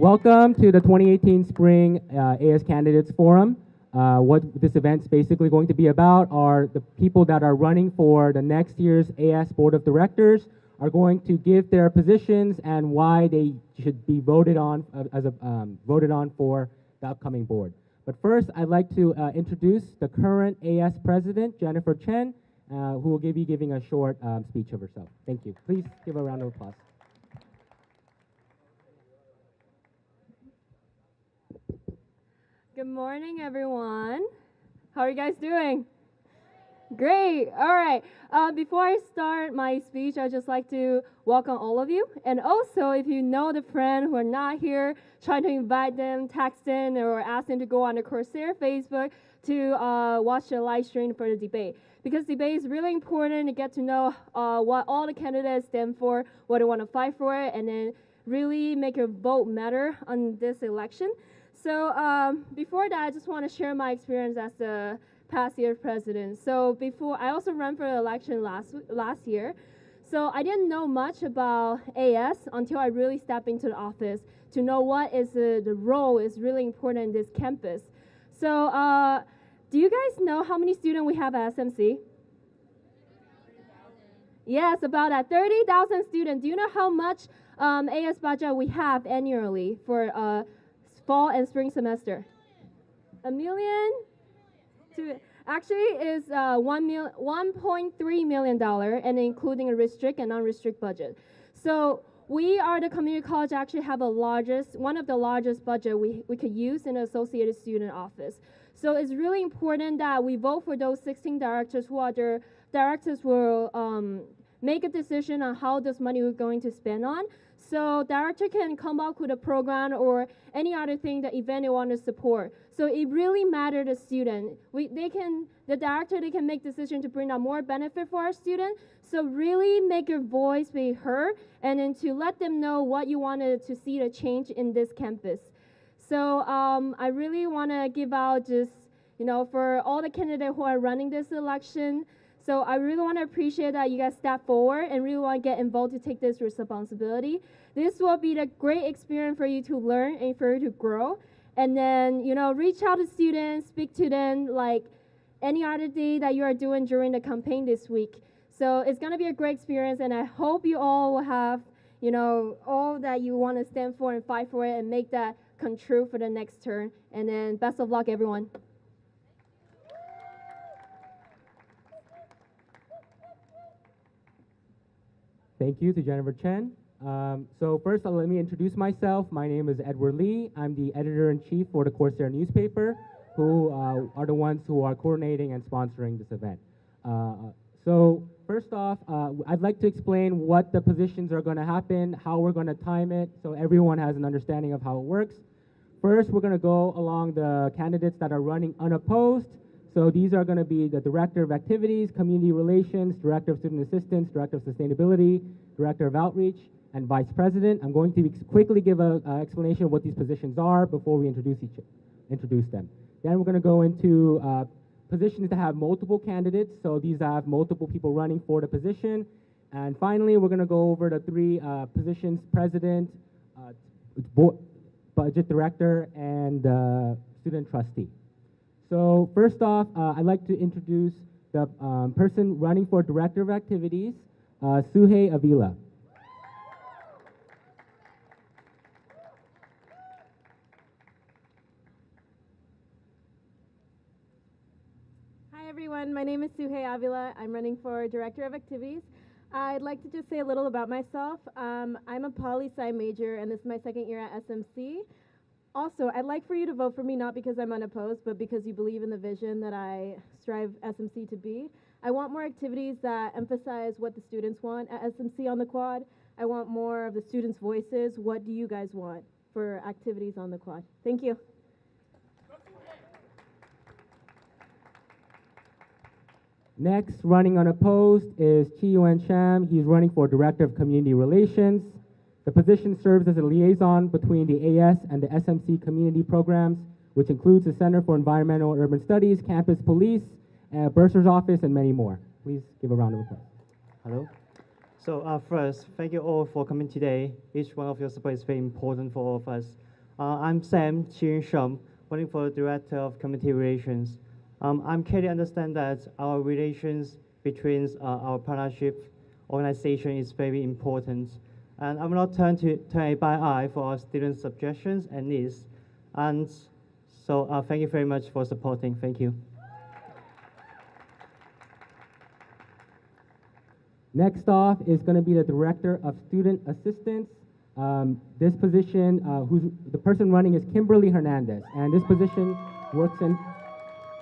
Welcome to the 2018 Spring AS Candidates Forum. What this event's basically going to be about are the people that are running for the next year's AS Board of Directors are going to give their positions and why they should be voted on voted on for the upcoming board. But first, I'd like to introduce the current AS President, Jennifer Chen, who will be giving a short speech of herself. Thank you. Please give a round of applause. Good morning, everyone. How are you guys doing? Great. All right. Before I start my speech, I'd just like to welcome all of you. And also, if you know the friend who are not here, try to invite them, text in, or ask them to go on the Coursera Facebook to watch the live stream for the debate. Because debate is really important to get to know what all the candidates stand for, what they want to fight for, and then really make your vote matter on this election. So before that, I just want to share my experience as the past year president. So before, I also ran for the election last year. So I didn't know much about AS until I really stepped into the office to know what is the role is really important in this campus. So do you guys know how many students we have at SMC? Yes, about that 30,000 students. Do you know how much AS budget we have annually for fall and spring semester? $1 million? Actually, is $1.3 million, and including a restrict and non-restrict budget. So we are the community college actually have one of the largest budget we could use in the Associated Student Office. So it's really important that we vote for those 16 directors who are the directors will make a decision on how this money we're going to spend on. So director can come up with a program or any other thing that event they want to support. So it really matters to student. The director, they can make decision to bring out more benefit for our student. So really make your voice be heard and then to let them know what you wanted to see the change in this campus. So I really want to give out just, for all the candidates who are running this election, so I really want to appreciate that you guys step forward and really want to get involved to take this responsibility. This will be a great experience for you to learn and for you to grow. And then, reach out to students, speak to them like any other day that you are doing during the campaign this week. So it's going to be a great experience, and I hope you all will have, all that you want to stand for and fight for it and make that come true for the next term. And then best of luck, everyone. Thank you to Jennifer Chen. So first, let me introduce myself. My name is Edward Lee. I'm the editor-in-chief for the Coursera newspaper, who are the ones who are coordinating and sponsoring this event. So first off, I'd like to explain what the positions are going to happen, how we're going to time it, so everyone has an understanding of how it works. First, we're going to go along the candidates that are running unopposed. So these are going to be the Director of Activities, Community Relations, Director of Student Assistance, Director of Sustainability, Director of Outreach, and Vice President. I'm going to quickly give an explanation of what these positions are before we introduce them. Then we're going to go into positions that have multiple candidates. So these have multiple people running for the position. And finally, we're going to go over the three positions: President, Budget Director, and Student Trustee. So first off, I'd like to introduce the person running for Director of Activities, Suhei Avila. Hi everyone, my name is Suhei Avila. I'm running for Director of Activities. I'd like to just say a little about myself. I'm a poli-sci major, and this is my second year at SMC. Also, I'd like for you to vote for me not because I'm unopposed, but because you believe in the vision that I strive SMC to be. I want more activities that emphasize what the students want at SMC on the quad. I want more of the students' voices. What do you guys want for activities on the quad? Thank you. Next, running unopposed is Chi Yuan Sham. He's running for Director of Community Relations. The position serves as a liaison between the AS and the SMC community programs, which includes the Center for Environmental and Urban Studies, Campus Police, Bursar's Office, and many more. Please give a round of applause. Hello. So first, thank you all for coming today. Each one of your support is very important for all of us. I'm Sam Chin Shum, running for Director of Community Relations. I'm clearly understand that our relations between our partnership organization is very important. And I will not turn a blind eye for our students' suggestions and needs. And so thank you very much for supporting. Thank you. Next off is going to be the Director of Student Assistance. This position, the person running is Kimberly Hernandez, and this position works in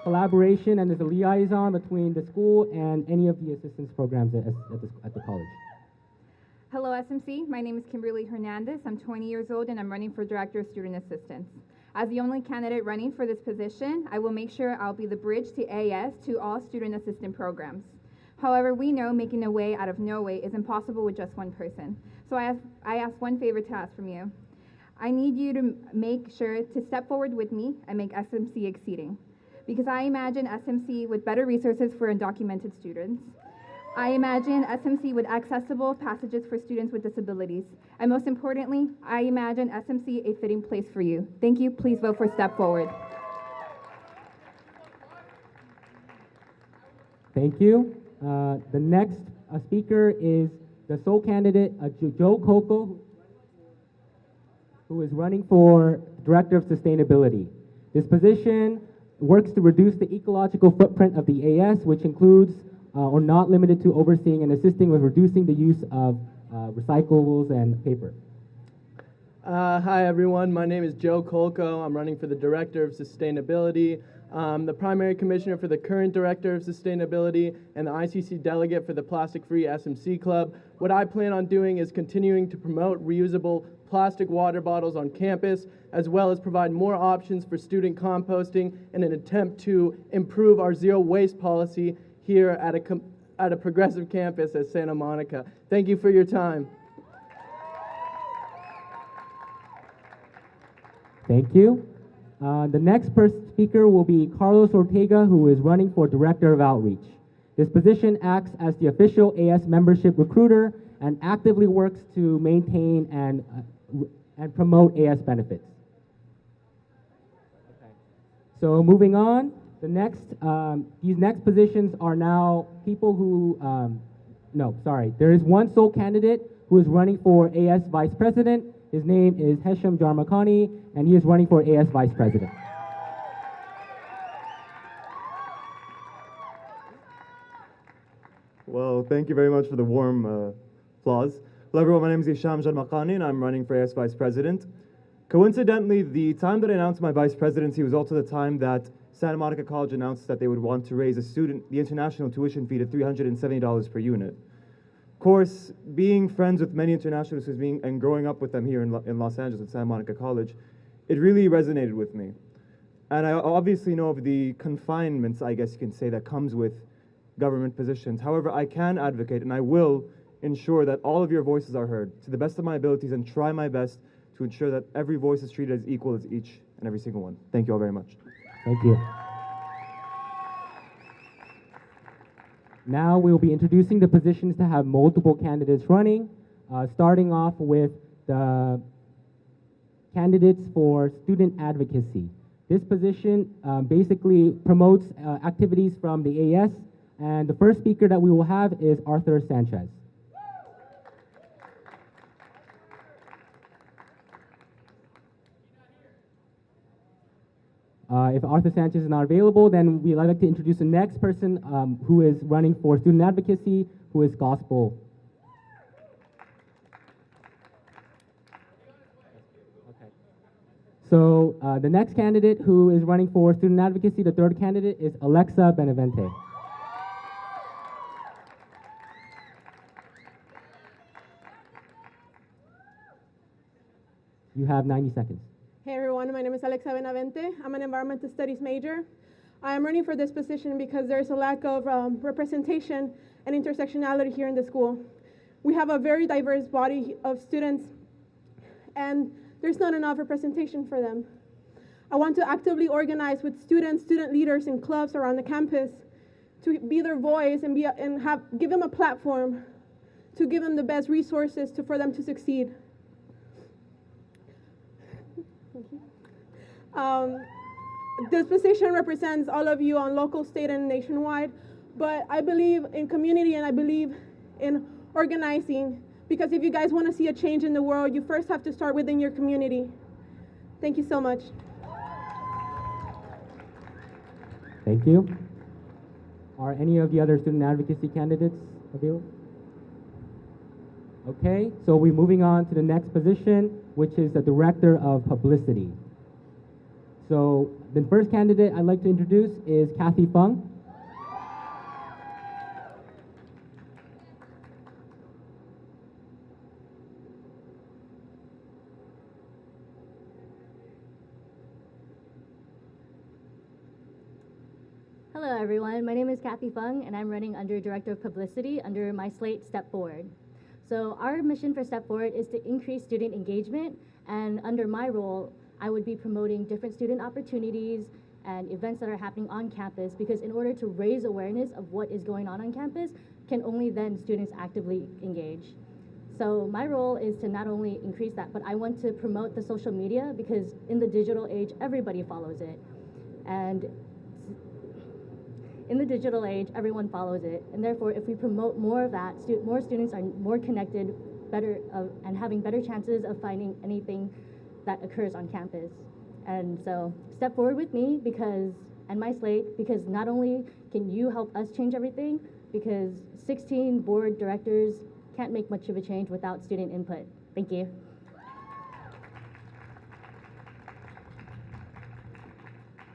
collaboration and is a liaison between the school and any of the assistance programs at the college. Hello, SMC. My name is Kimberly Hernandez. I'm 20 years old, and I'm running for Director of Student Assistance. As the only candidate running for this position, I will make sure I'll be the bridge to AS to all student assistant programs. However, we know making a way out of no way is impossible with just one person. So I ask one favor to ask from you. I need you to make sure to step forward with me and make SMC exceeding. Because I imagine SMC with better resources for undocumented students. I imagine SMC with accessible passages for students with disabilities. And most importantly, I imagine SMC a fitting place for you. Thank you. Please vote for Step Forward. Thank you. The next speaker is the sole candidate, Joe Coco, who is running for Director of Sustainability. This position works to reduce the ecological footprint of the AS, which includes or not limited to overseeing and assisting with reducing the use of recyclables and paper. Hi everyone, my name is Joe Colco. I'm running for the Director of Sustainability. The primary commissioner for the current Director of Sustainability and the ICC delegate for the Plastic-Free SMC Club. What I plan on doing is continuing to promote reusable plastic water bottles on campus, as well as provide more options for student composting in an attempt to improve our zero waste policy here at a progressive campus at Santa Monica. Thank you for your time. Thank you. The next speaker will be Carlos Ortega, who is running for Director of Outreach. This position acts as the official AS membership recruiter and actively works to maintain and promote AS benefits. Okay. So moving on, these next positions are now people who, there is one sole candidate who is running for AS Vice President. His name is Hesham Jarmakani, and he is running for AS Vice President. Well, thank you very much for the warm applause. Hello everyone, my name is Hesham Jarmakani, and I'm running for AS Vice President. Coincidentally, the time that I announced my vice presidency was also the time that Santa Monica College announced that they would want to raise the international tuition fee to $370 per unit. Of course, being friends with many internationals and growing up with them here in Los Angeles at Santa Monica College, it really resonated with me. And I obviously know of the confinements, I guess you can say, that comes with government positions. However, I can advocate, and I will ensure that all of your voices are heard to the best of my abilities and try my best to ensure that every voice is treated as equal as each and every single one. Thank you all very much. Thank you. Now we will be introducing the positions to have multiple candidates running, starting off with the candidates for student advocacy. This position basically promotes activities from the AS, and the first speaker that we will have is Arthur Sanchez. If Arthur Sanchez is not available, then we'd like to introduce the next person who is running for student advocacy, who is Gospel. Okay. So the next candidate who is running for student advocacy, the third candidate, is Alexa Benavente. You have 90 seconds. Hey everyone, my name is Alexa Benavente. I'm an environmental studies major. I am running for this position because there's a lack of representation and intersectionality here in the school. We have a very diverse body of students, and there's not enough representation for them. I want to actively organize with students, student leaders, and clubs around the campus to be their voice and give them a platform, to give them the best resources for them to succeed. Thank you. This position represents all of you on local, state, and nationwide, but I believe in community and I believe in organizing, because if you guys want to see a change in the world, you first have to start within your community. Thank you so much. Thank you. Are any of the other student advocacy candidates available? Okay, so we're moving on to the next position, which is the Director of Publicity. So the first candidate I'd like to introduce is Kathy Fung. Hello everyone, my name is Kathy Fung and I'm running under Director of Publicity under my slate Step Forward. So our mission for Step Forward is to increase student engagement, and under my role, I would be promoting different student opportunities and events that are happening on campus, because in order to raise awareness of what is going on campus, can only then students actively engage. So my role is to not only increase that, but I want to promote the social media, because in the digital age, everybody follows it. And in the digital age, everyone follows it. And therefore, if we promote more of that, more students are more connected, better, and having better chances of finding anything that occurs on campus. And so step forward with me and my slate, because not only can you help us change everything, because 16 board directors can't make much of a change without student input. Thank you.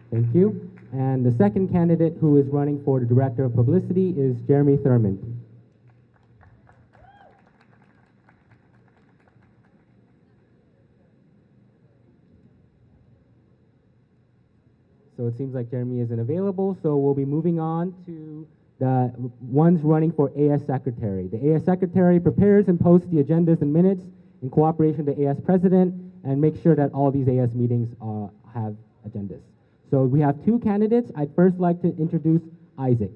Thank you. And the second candidate who is running for the Director of Publicity is Jeremy Thurman. So it seems like Jeremy isn't available, so we'll be moving on to the ones running for AS Secretary. The AS Secretary prepares and posts the agendas and minutes in cooperation with the AS President, and makes sure that all these AS meetings have agendas. So we have two candidates. I'd first like to introduce Isaac.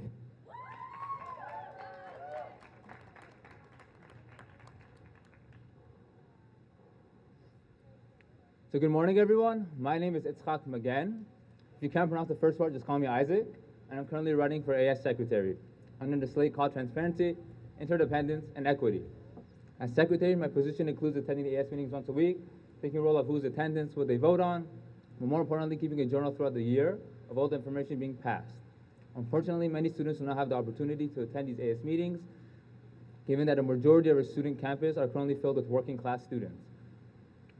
So good morning, everyone. My name is Itzhak Magen. If you can't pronounce the first part, just call me Isaac. And I'm currently running for AS Secretary under the slate called Transparency, Interdependence, and Equity. As Secretary, my position includes attending the AS meetings once a week, taking a role of whose attendance, what they vote on, but more importantly, keeping a journal throughout the year of all the information being passed. Unfortunately, many students do not have the opportunity to attend these AS meetings, given that a majority of our student campus are currently filled with working class students.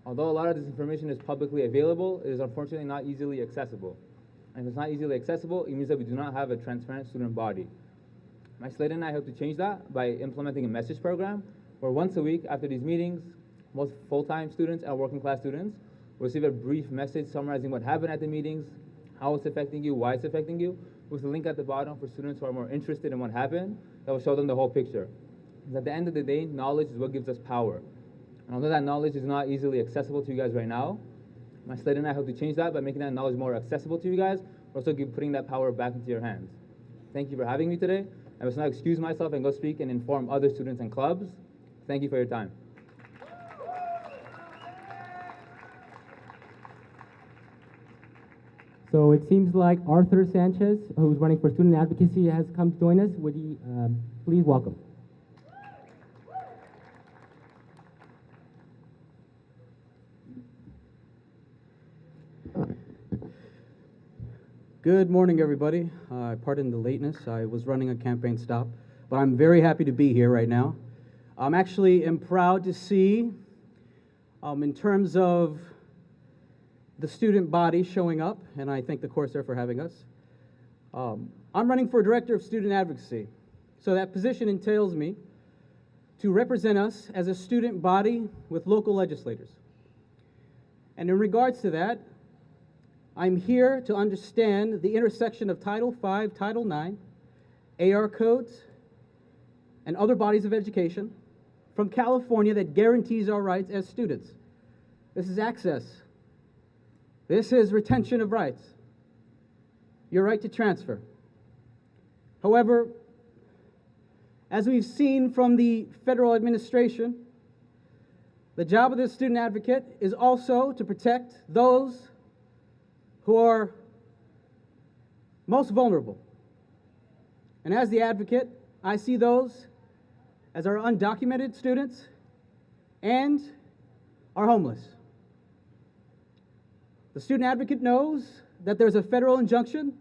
Although a lot of this information is publicly available, it is unfortunately not easily accessible. And if it's not easily accessible, it means that we do not have a transparent student body. My slate and I hope to change that by implementing a message program where once a week after these meetings, most full-time students and working class students will receive a brief message summarizing what happened at the meetings, how it's affecting you, why it's affecting you, with a link at the bottom for students who are more interested in what happened that will show them the whole picture. Because at the end of the day, knowledge is what gives us power. And although that knowledge is not easily accessible to you guys right now, my slate and I hope to change that by making that knowledge more accessible to you guys, but also putting that power back into your hands. Thank you for having me today. I must now excuse myself and go speak and inform other students and clubs. Thank you for your time. So it seems like Arthur Sanchez, who's running for student advocacy, has come to join us. Would you please welcome? Good morning, everybody. Pardon the lateness. I was running a campaign stop, but I'm very happy to be here right now. I'm actually proud to see, in terms of the student body showing up, and I thank the Corsair for having us. I'm running for Director of Student Advocacy. So that position entails me to represent us as a student body with local legislators. And in regards to that, I'm here to understand the intersection of Title V, Title IX, AR codes, and other bodies of education from California that guarantees our rights as students. This is access. This is retention of rights. Your right to transfer. However, as we've seen from the federal administration, the job of the student advocate is also to protect those who are most vulnerable. And as the advocate, I see those as our undocumented students and our homeless. The student advocate knows that there's a federal injunction,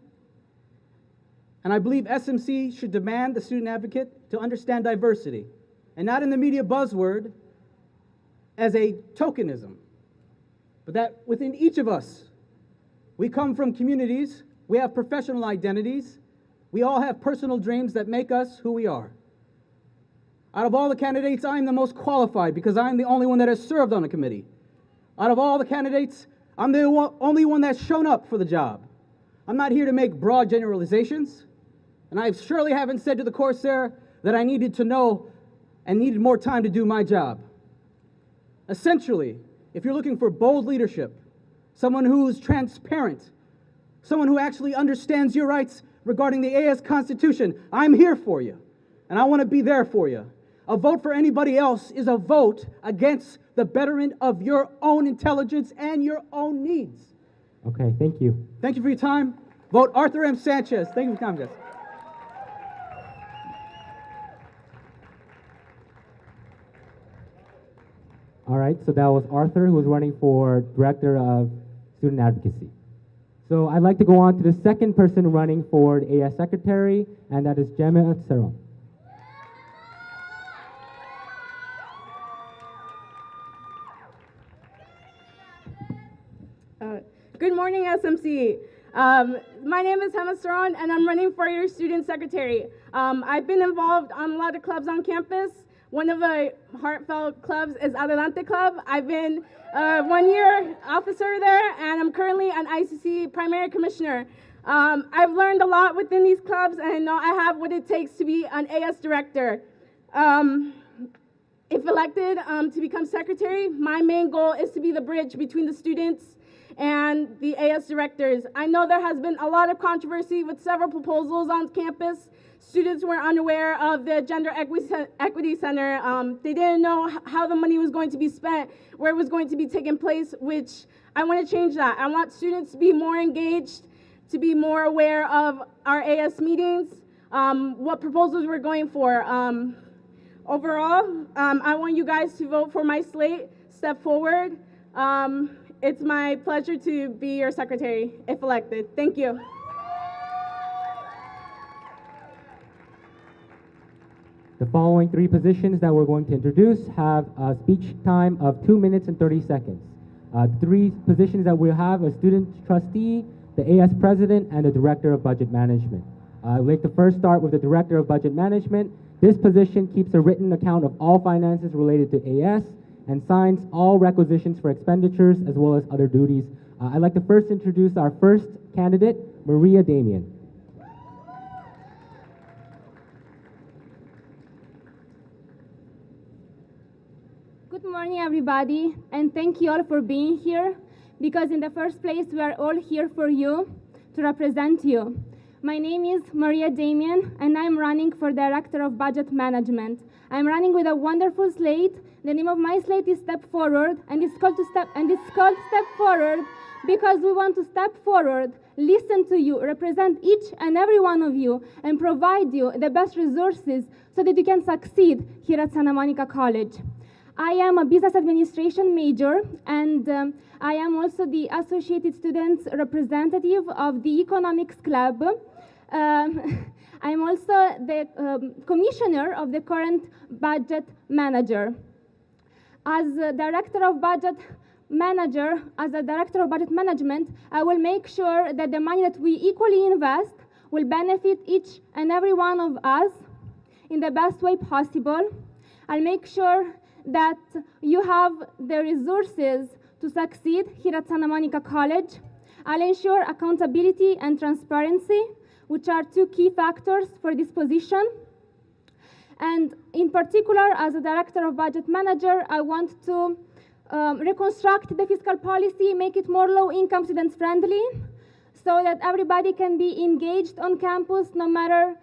and I believe SMC should demand the student advocate to understand diversity, and not in the media buzzword as a tokenism, but that within each of us, we come from communities, we have professional identities, we all have personal dreams that make us who we are. Out of all the candidates, I'm the most qualified because I'm the only one that has served on a committee. Out of all the candidates, I'm the only one that's shown up for the job. I'm not here to make broad generalizations, and I surely haven't said to the Corsair that I needed to know and needed more time to do my job. Essentially, if you're looking for bold leadership, someone who's transparent, someone who actually understands your rights regarding the AS Constitution, I'm here for you, and I want to be there for you. A vote for anybody else is a vote against the betterment of your own intelligence and your own needs. Okay, thank you. Thank you for your time. Vote Arthur M. Sanchez. Thank you for coming, guys. All right, so that was Arthur, who was running for Director of Student Advocacy. So I'd like to go on to the second person running for the AS Secretary, and that is Gemma Seron. Good morning, SMC. My name is Hema Saron, and I'm running for your student secretary. I've been involved on a lot of clubs on campus. One of the heartfelt clubs is Adelante Club. I've been a one-year officer there, and I'm currently an ICC primary commissioner. I've learned a lot within these clubs, and I know I have what it takes to be an AS director. If elected to become secretary, my main goal is to be the bridge between the students and the AS directors. I know there has been a lot of controversy with several proposals on campus. Students were unaware of the Gender Equity Center. They didn't know how the money was going to be spent, where it was going to be taking place, which I want to change that. I want students to be more engaged, to be more aware of our AS meetings, what proposals we're going for. Overall, I want you guys to vote for my slate, Step Forward. It's my pleasure to be your secretary, if elected. Thank you. The following three positions that we're going to introduce have a speech time of 2 minutes and 30 seconds. Three positions that we have: a student trustee, the AS president, and the director of budget management. I'd like to first start with the director of budget management. This position keeps a written account of all finances related to AS and signs all requisitions for expenditures as well as other duties. I'd like to first introduce our first candidate, Maria Damian. Good morning, everybody, and thank you all for being here, because in the first place, we are all here for you, to represent you. My name is Maria Damian, and I'm running for Director of Budget Management. I'm running with a wonderful slate. The name of my slate is Step Forward, and it's called Step Forward because we want to step forward, listen to you, represent each and every one of you, and provide you the best resources so that you can succeed here at Santa Monica College. I am a business administration major, and I am also the Associated Students representative of the Economics Club. I'm also the commissioner of the current budget manager. As a director of budget management, I will make sure that the money that we equally invest will benefit each and every one of us in the best way possible. I'll make sure that you have the resources to succeed here at Santa Monica College. I'll ensure accountability and transparency, which are two key factors for this position. And in particular, as a director of budget manager, I want to reconstruct the fiscal policy, make it more low-income student-friendly, so that everybody can be engaged on campus no matter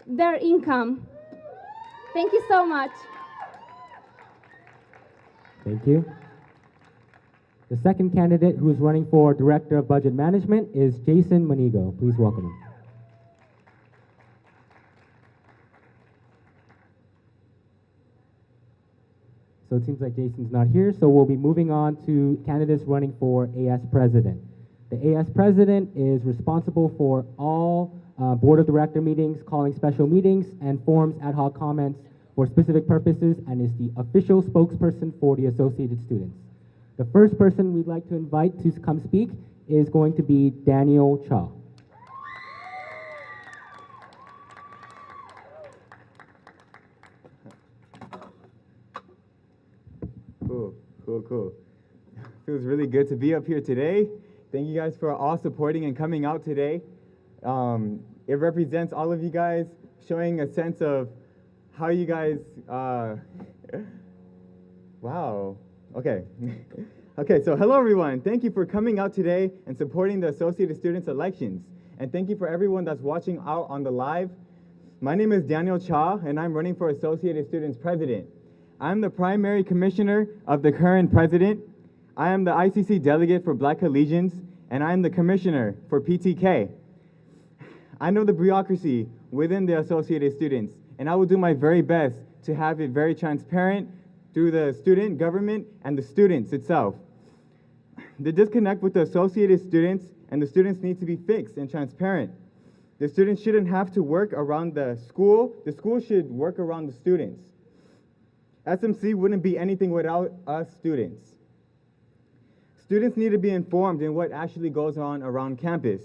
their income. Thank you so much. Thank you. The second candidate who is running for Director of Budget Management is Jason Manigo. Please welcome him. So it seems like Jason's not here, so we'll be moving on to candidates running for AS President. The AS President is responsible for all Board of Director meetings, calling special meetings, and forms ad hoc comments for specific purposes, and is the official spokesperson for the Associated Students. The first person we'd like to invite to come speak is going to be Daniel Cha. Cool. Feels really good to be up here today. Thank you guys for all supporting and coming out today. It represents all of you guys, showing a sense of how you guys, wow, okay. Okay, so hello everyone. Thank you for coming out today and supporting the Associated Students elections. And thank you for everyone that's watching out on the live. My name is Daniel Cha, and I'm running for Associated Students President. I'm the primary commissioner of the current president. I am the ICC delegate for Black Collegians, and I am the commissioner for PTK. I know the bureaucracy within the Associated Students, and I will do my very best to have it very transparent through the student government and the students itself. The disconnect with the Associated Students and the students need to be fixed and transparent. The students shouldn't have to work around the school should work around the students. SMC wouldn't be anything without us students. Students need to be informed in what actually goes on around campus.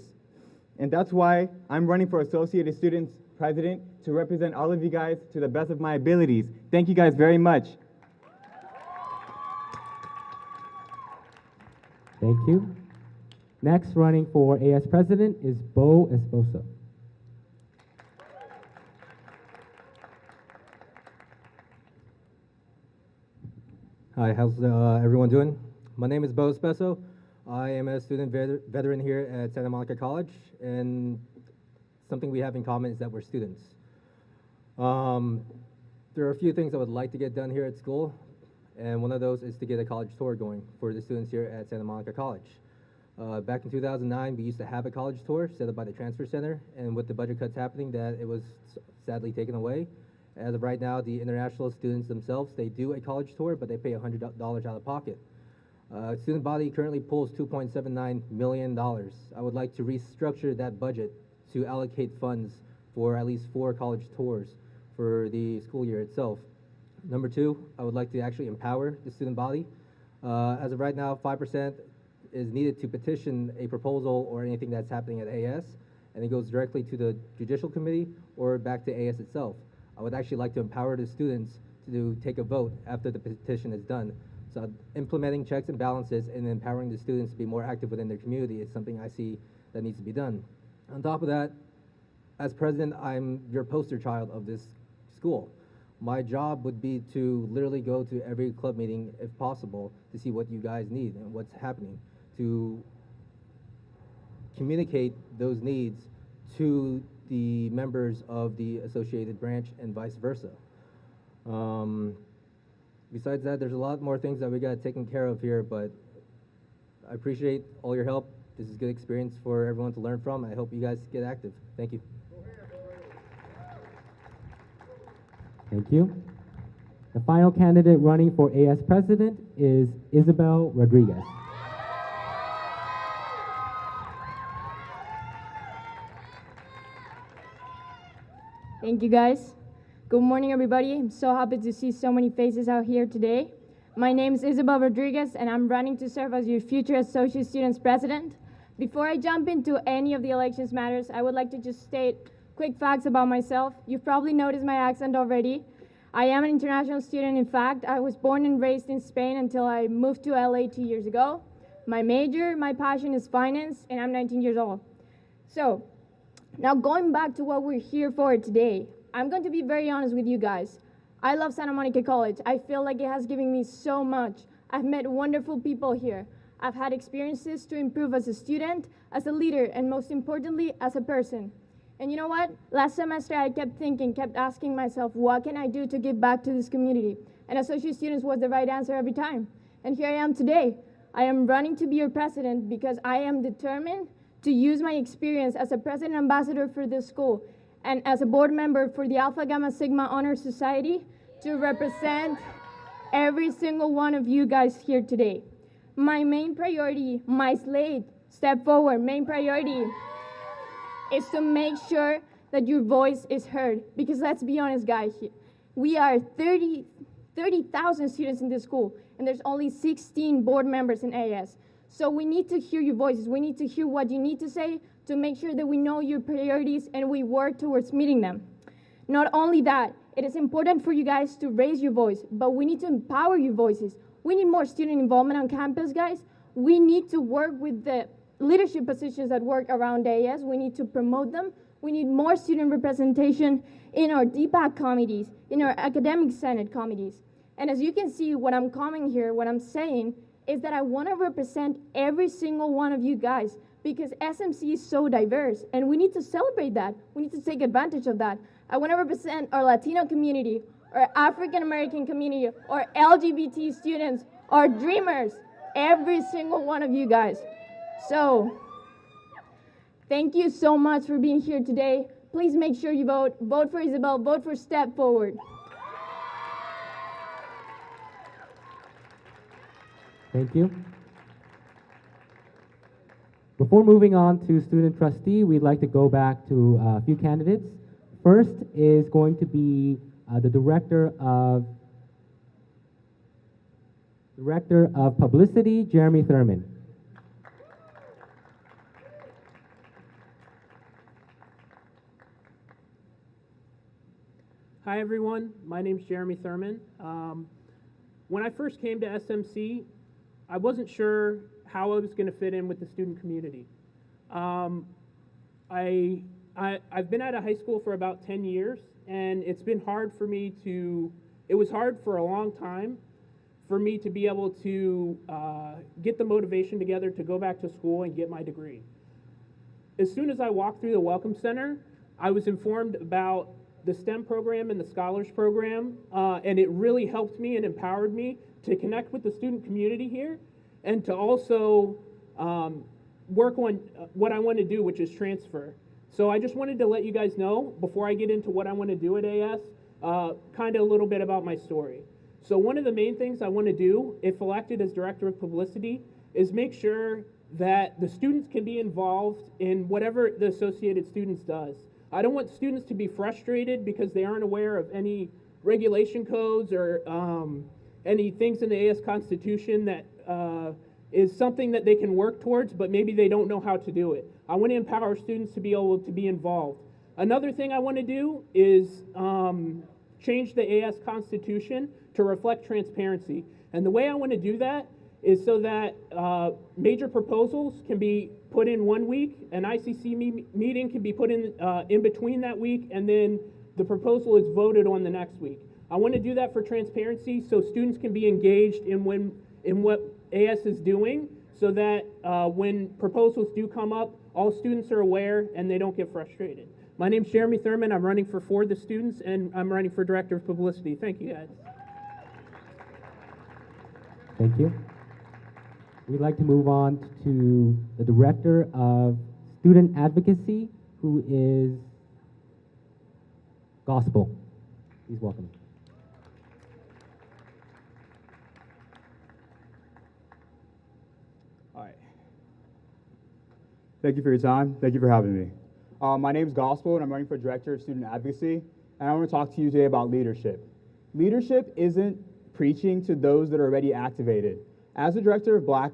And that's why I'm running for Associated Students President, to represent all of you guys to the best of my abilities. Thank you guys very much. Thank you. Next running for AS President is Bo Esposo. Hi, how's everyone doing? My name is Bo Esposo. I am a student veteran here at Santa Monica College, and something we have in common is that we're students. There are a few things I would like to get done here at school, and one of those is to get a college tour going for the students here at Santa Monica College. Back in 2009, we used to have a college tour set up by the Transfer Center, and with the budget cuts happening, that it was sadly taken away. As of right now, the international students themselves, they do a college tour, but they pay $100 out of pocket. Student body currently pulls $2.79 million. I would like to restructure that budget to allocate funds for at least 4 college tours for the school year itself. Number 2, I would like to actually empower the student body. As of right now, 5% is needed to petition a proposal or anything that's happening at AS, and it goes directly to the Judicial Committee or back to AS itself. I would actually like to empower the students to take a vote after the petition is done. So implementing checks and balances and empowering the students to be more active within their community is something I see that needs to be done. On top of that, as president, I'm your poster child of this school. My job would be to literally go to every club meeting, if possible, to see what you guys need and what's happening, to communicate those needs to the members of the associated branch and vice versa. Besides that, there's a lot more things that we got taken care of here, but I appreciate all your help. This is a good experience for everyone to learn from. I hope you guys get active. Thank you. Thank you. The final candidate running for AS President is Isabel Rodriguez. Thank you, guys. Good morning, everybody. I'm so happy to see so many faces out here today. My name is Isabel Rodriguez, and I'm running to serve as your future Associate Students President. Before I jump into any of the elections matters, I would like to just state quick facts about myself. You've probably noticed my accent already. I am an international student. In fact, I was born and raised in Spain until I moved to LA 2 years ago. My major, my passion is finance, and I'm 19 years old. So, now going back to what we're here for today, I'm going to be very honest with you guys. I love Santa Monica College. I feel like it has given me so much. I've met wonderful people here. I've had experiences to improve as a student, as a leader, and most importantly, as a person. And you know what? Last semester, I kept asking myself, what can I do to give back to this community? And Associate Students was the right answer every time. And here I am today. I am running to be your president because I am determined to use my experience as a president ambassador for this school and as a board member for the Alpha Gamma Sigma Honor Society to represent every single one of you guys here today. My main priority, my slate, step forward, main priority is to make sure that your voice is heard. Because let's be honest, guys, we are 30,000 students in this school, and there's only 16 board members in AS. So we need to hear your voices. We need to hear what you need to say to make sure that we know your priorities and we work towards meeting them. Not only that, it is important for you guys to raise your voice, but we need to empower your voices. We need more student involvement on campus, guys. We need to work with the leadership positions that work around AS. We need to promote them. We need more student representation in our DPAC committees, in our academic senate committees. And as you can see, what I'm coming here, what I'm saying is that I want to represent every single one of you guys because SMC is so diverse and we need to celebrate that. We need to take advantage of that. I want to represent our Latino community, our African American community, our LGBT students, our dreamers, every single one of you guys. So, thank you so much for being here today. Please make sure you vote. Vote for Isabel. Vote for Step Forward. Thank you. Before moving on to student trustee, we'd like to go back to a few candidates. First is going to be the Director of Publicity, Jeremy Thurman. Hi everyone, my name's Jeremy Thurman. When I first came to SMC, I wasn't sure how I was going to fit in with the student community. I've been at a high school for about 10 years, and it's been hard for me it was hard for a long time for me to be able to get the motivation together to go back to school and get my degree. As soon as I walked through the Welcome Center, I was informed about the STEM program and the Scholars program, and it really helped me and empowered me to connect with the student community here and to also work on what I want to do, which is transfer. So I just wanted to let you guys know, before I get into what I want to do at AS, kind of a little bit about my story. So one of the main things I want to do, if elected as Director of Publicity, is make sure that the students can be involved in whatever the Associated Students does. I don't want students to be frustrated because they aren't aware of any regulation codes or any things in the AS Constitution that is something that they can work towards, but maybe they don't know how to do it. I want to empower students to be able to be involved. Another thing I want to do is change the AS Constitution to reflect transparency. And the way I want to do that is so that major proposals can be put in 1 week, an ICC meeting can be put in between that week, and then the proposal is voted on the next week. I want to do that for transparency so students can be engaged in what AS is doing, so that when proposals do come up, all students are aware and they don't get frustrated. My name's Jeremy Thurman. I'm running for the students, and I'm running for Director of Publicity. Thank you, guys. Thank you. We'd like to move on to the Director of Student Advocacy, who is Gospel. Please welcome. All right. Thank you for your time. Thank you for having me. My name is Gospel, and I'm running for Director of Student Advocacy, and I want to talk to you today about leadership. Leadership isn't preaching to those that are already activated. As a Director of Black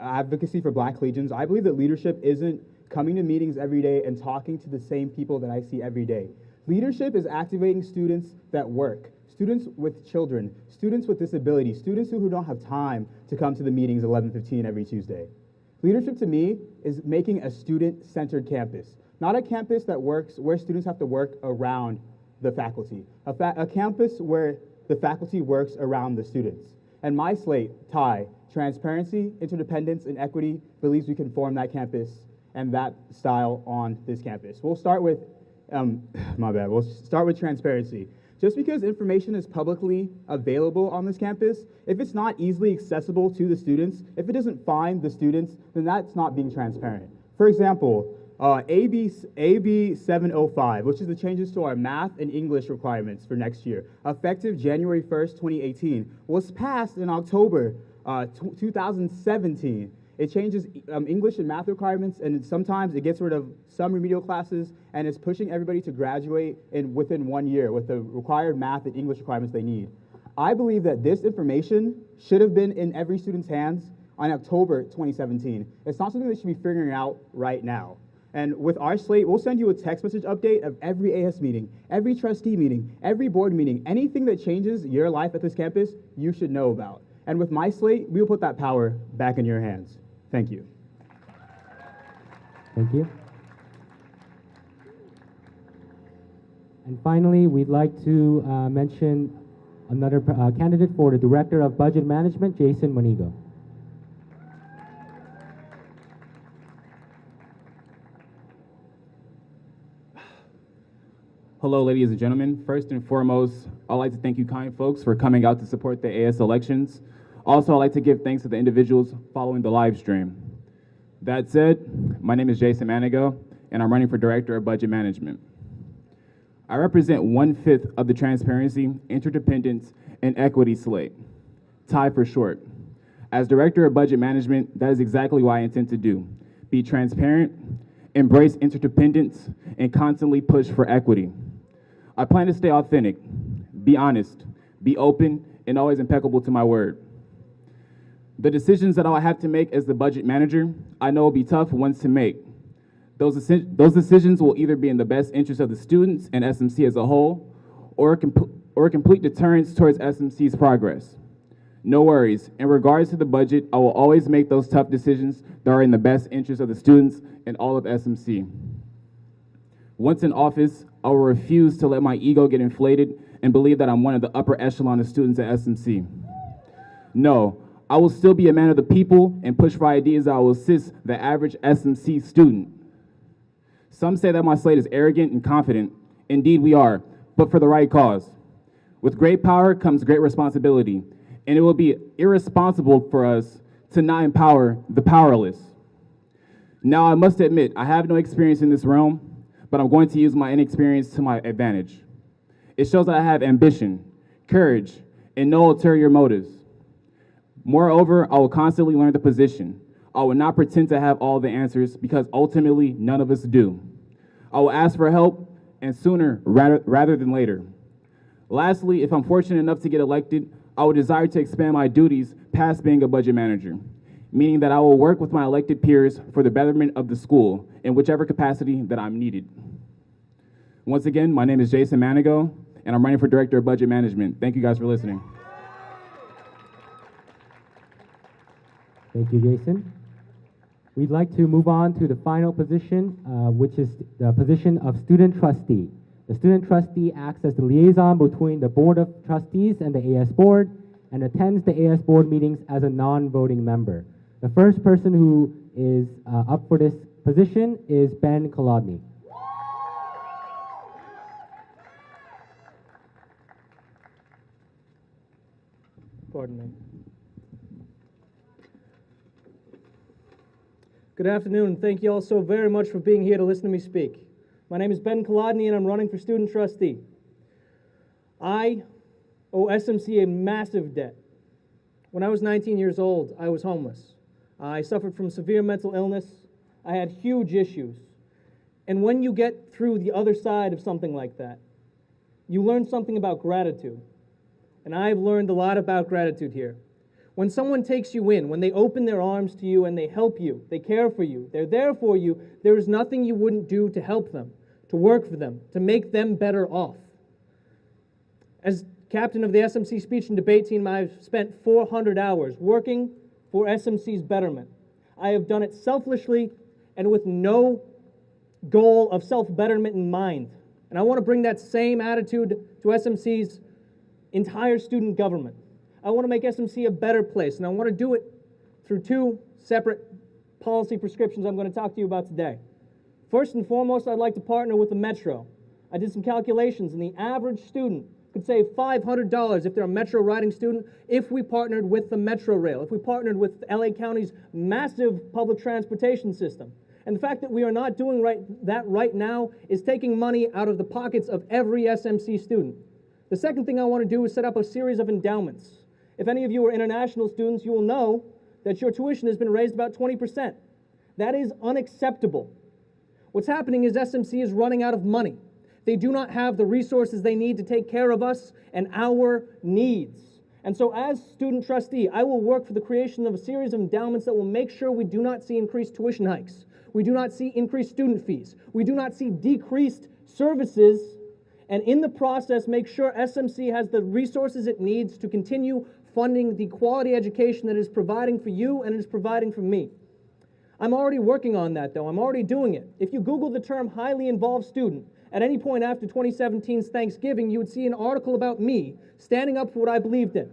Advocacy for Black Legions, I believe that leadership isn't coming to meetings every day and talking to the same people that I see every day. Leadership is activating students that work, students with children, students with disabilities, students who don't have time to come to the meetings 11:15 every Tuesday. Leadership to me is making a student-centered campus, not a campus that works where students have to work around the faculty, a campus where the faculty works around the students. And my slate, TIE, transparency, interdependence, and equity, believes we can form that campus and that style on this campus. We'll start with, we'll start with transparency. Just because information is publicly available on this campus, if it's not easily accessible to the students, if it doesn't find the students, then that's not being transparent. For example, AB 705, which is the changes to our math and English requirements for next year, effective January 1st, 2018, was passed in October 2017. It changes English and math requirements, and sometimes it gets rid of some remedial classes, and it's pushing everybody to graduate within 1 year with the required math and English requirements they need. I believe that this information should have been in every student's hands on October 2017. It's not something they should be figuring out right now. And with our slate, we'll send you a text message update of every AS meeting, every trustee meeting, every board meeting. Anything that changes your life at this campus, you should know about. And with my slate, we will put that power back in your hands. Thank you. Thank you. And finally, we'd like to mention another candidate for the Director of Budget Management, Jason Monigo. Hello, ladies and gentlemen. First and foremost, I'd like to thank you kind folks for coming out to support the AS elections. Also, I'd like to give thanks to the individuals following the live stream. That said, my name is Jason Manigo, and I'm running for Director of Budget Management. I represent 1/5 of the Transparency, Interdependence, and Equity slate, TIE for short. As Director of Budget Management, that is exactly what I intend to do. Be transparent, embrace interdependence, and constantly push for equity. I plan to stay authentic, be honest, be open, and always impeccable to my word. The decisions that I'll have to make as the budget manager, I know will be tough ones to make. Those decisions will either be in the best interest of the students and SMC as a whole, or a complete deterrence towards SMC's progress. No worries, in regards to the budget, I will always make those tough decisions that are in the best interest of the students and all of SMC. Once in office, I will refuse to let my ego get inflated and believe that I'm one of the upper echelon of students at SMC. No, I will still be a man of the people and push for ideas that will assist the average SMC student. Some say that my slate is arrogant and confident. Indeed, we are, but for the right cause. With great power comes great responsibility, and it will be irresponsible for us to not empower the powerless. Now, I must admit, I have no experience in this realm, but I'm going to use my inexperience to my advantage. It shows that I have ambition, courage, and no ulterior motives. Moreover, I will constantly learn the position. I will not pretend to have all the answers because ultimately none of us do. I will ask for help, and sooner rather than later. Lastly, if I'm fortunate enough to get elected, I would desire to expand my duties past being a budget manager, meaning that I will work with my elected peers for the betterment of the school in whichever capacity that I'm needed. Once again, my name is Jason Manigo, and I'm running for Director of Budget Management. Thank you guys for listening. Thank you, Jason. We'd like to move on to the final position, which is the position of student trustee. The student trustee acts as the liaison between the Board of Trustees and the AS Board and attends the AS Board meetings as a non-voting member. The first person who is up for this position is Ben Kolodny. Pardon me. Good afternoon, and thank you all so very much for being here to listen to me speak. My name is Ben Kolodny, and I'm running for student trustee. I owe SMC a massive debt. When I was 19 years old, I was homeless. I suffered from severe mental illness. I had huge issues. And when you get through the other side of something like that, you learn something about gratitude. And I've learned a lot about gratitude here. When someone takes you in, when they open their arms to you and they help you, they care for you, they're there for you, there is nothing you wouldn't do to help them, to work for them, to make them better off. As captain of the SMC speech and debate team, I've spent 400 hours working for SMC's betterment. I have done it selfishly and with no goal of self-betterment in mind. And I want to bring that same attitude to SMC's entire student government. I want to make SMC a better place, and I want to do it through two separate policy prescriptions I'm going to talk to you about today. First and foremost, I'd like to partner with the Metro. I did some calculations, and the average student could save $500 if they're a Metro riding student if we partnered with the Metro Rail, if we partnered with LA County's massive public transportation system. And the fact that we are not doing that right now is taking money out of the pockets of every SMC student. The second thing I want to do is set up a series of endowments. If any of you are international students, you will know that your tuition has been raised about 20%. That is unacceptable. What's happening is SMC is running out of money. They do not have the resources they need to take care of us and our needs. And so as student trustee, I will work for the creation of a series of endowments that will make sure we do not see increased tuition hikes. We do not see increased student fees. We do not see decreased services. And in the process, make sure SMC has the resources it needs to continue funding the quality education that it is providing for you and it is providing for me. I'm already working on that, though. I'm already doing it. If you Google the term highly involved student, at any point after 2017's Thanksgiving, you would see an article about me standing up for what I believed in.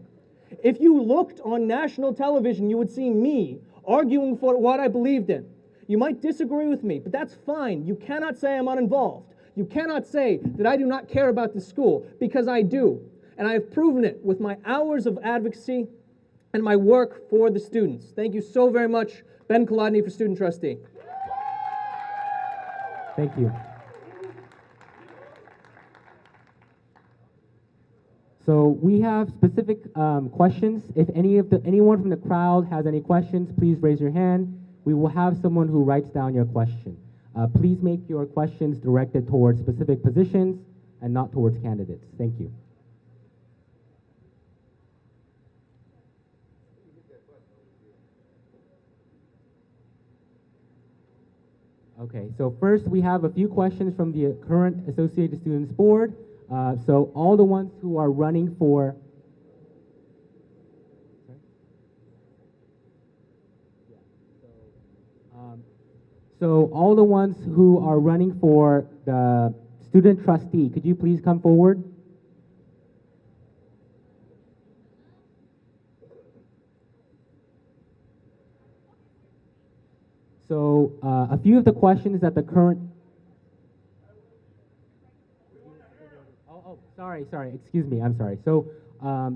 If you looked on national television, you would see me arguing for what I believed in. You might disagree with me, but that's fine. You cannot say I'm uninvolved. You cannot say that I do not care about the school, because I do. And I have proven it with my hours of advocacy and my work for the students. Thank you so very much, Ben Kolodny, for Student Trustee. Thank you. So we have specific questions. If anyone from the crowd has any questions, please raise your hand. We will have someone who writes down your question. Please make your questions directed towards specific positions and not towards candidates. Thank you. Okay, so first we have a few questions from the current Associated Students Board. So all the ones who are running for so all the ones who are running for the student trustee, could you please come forward? So a few of the questions that the current Sorry, excuse me, I'm sorry. So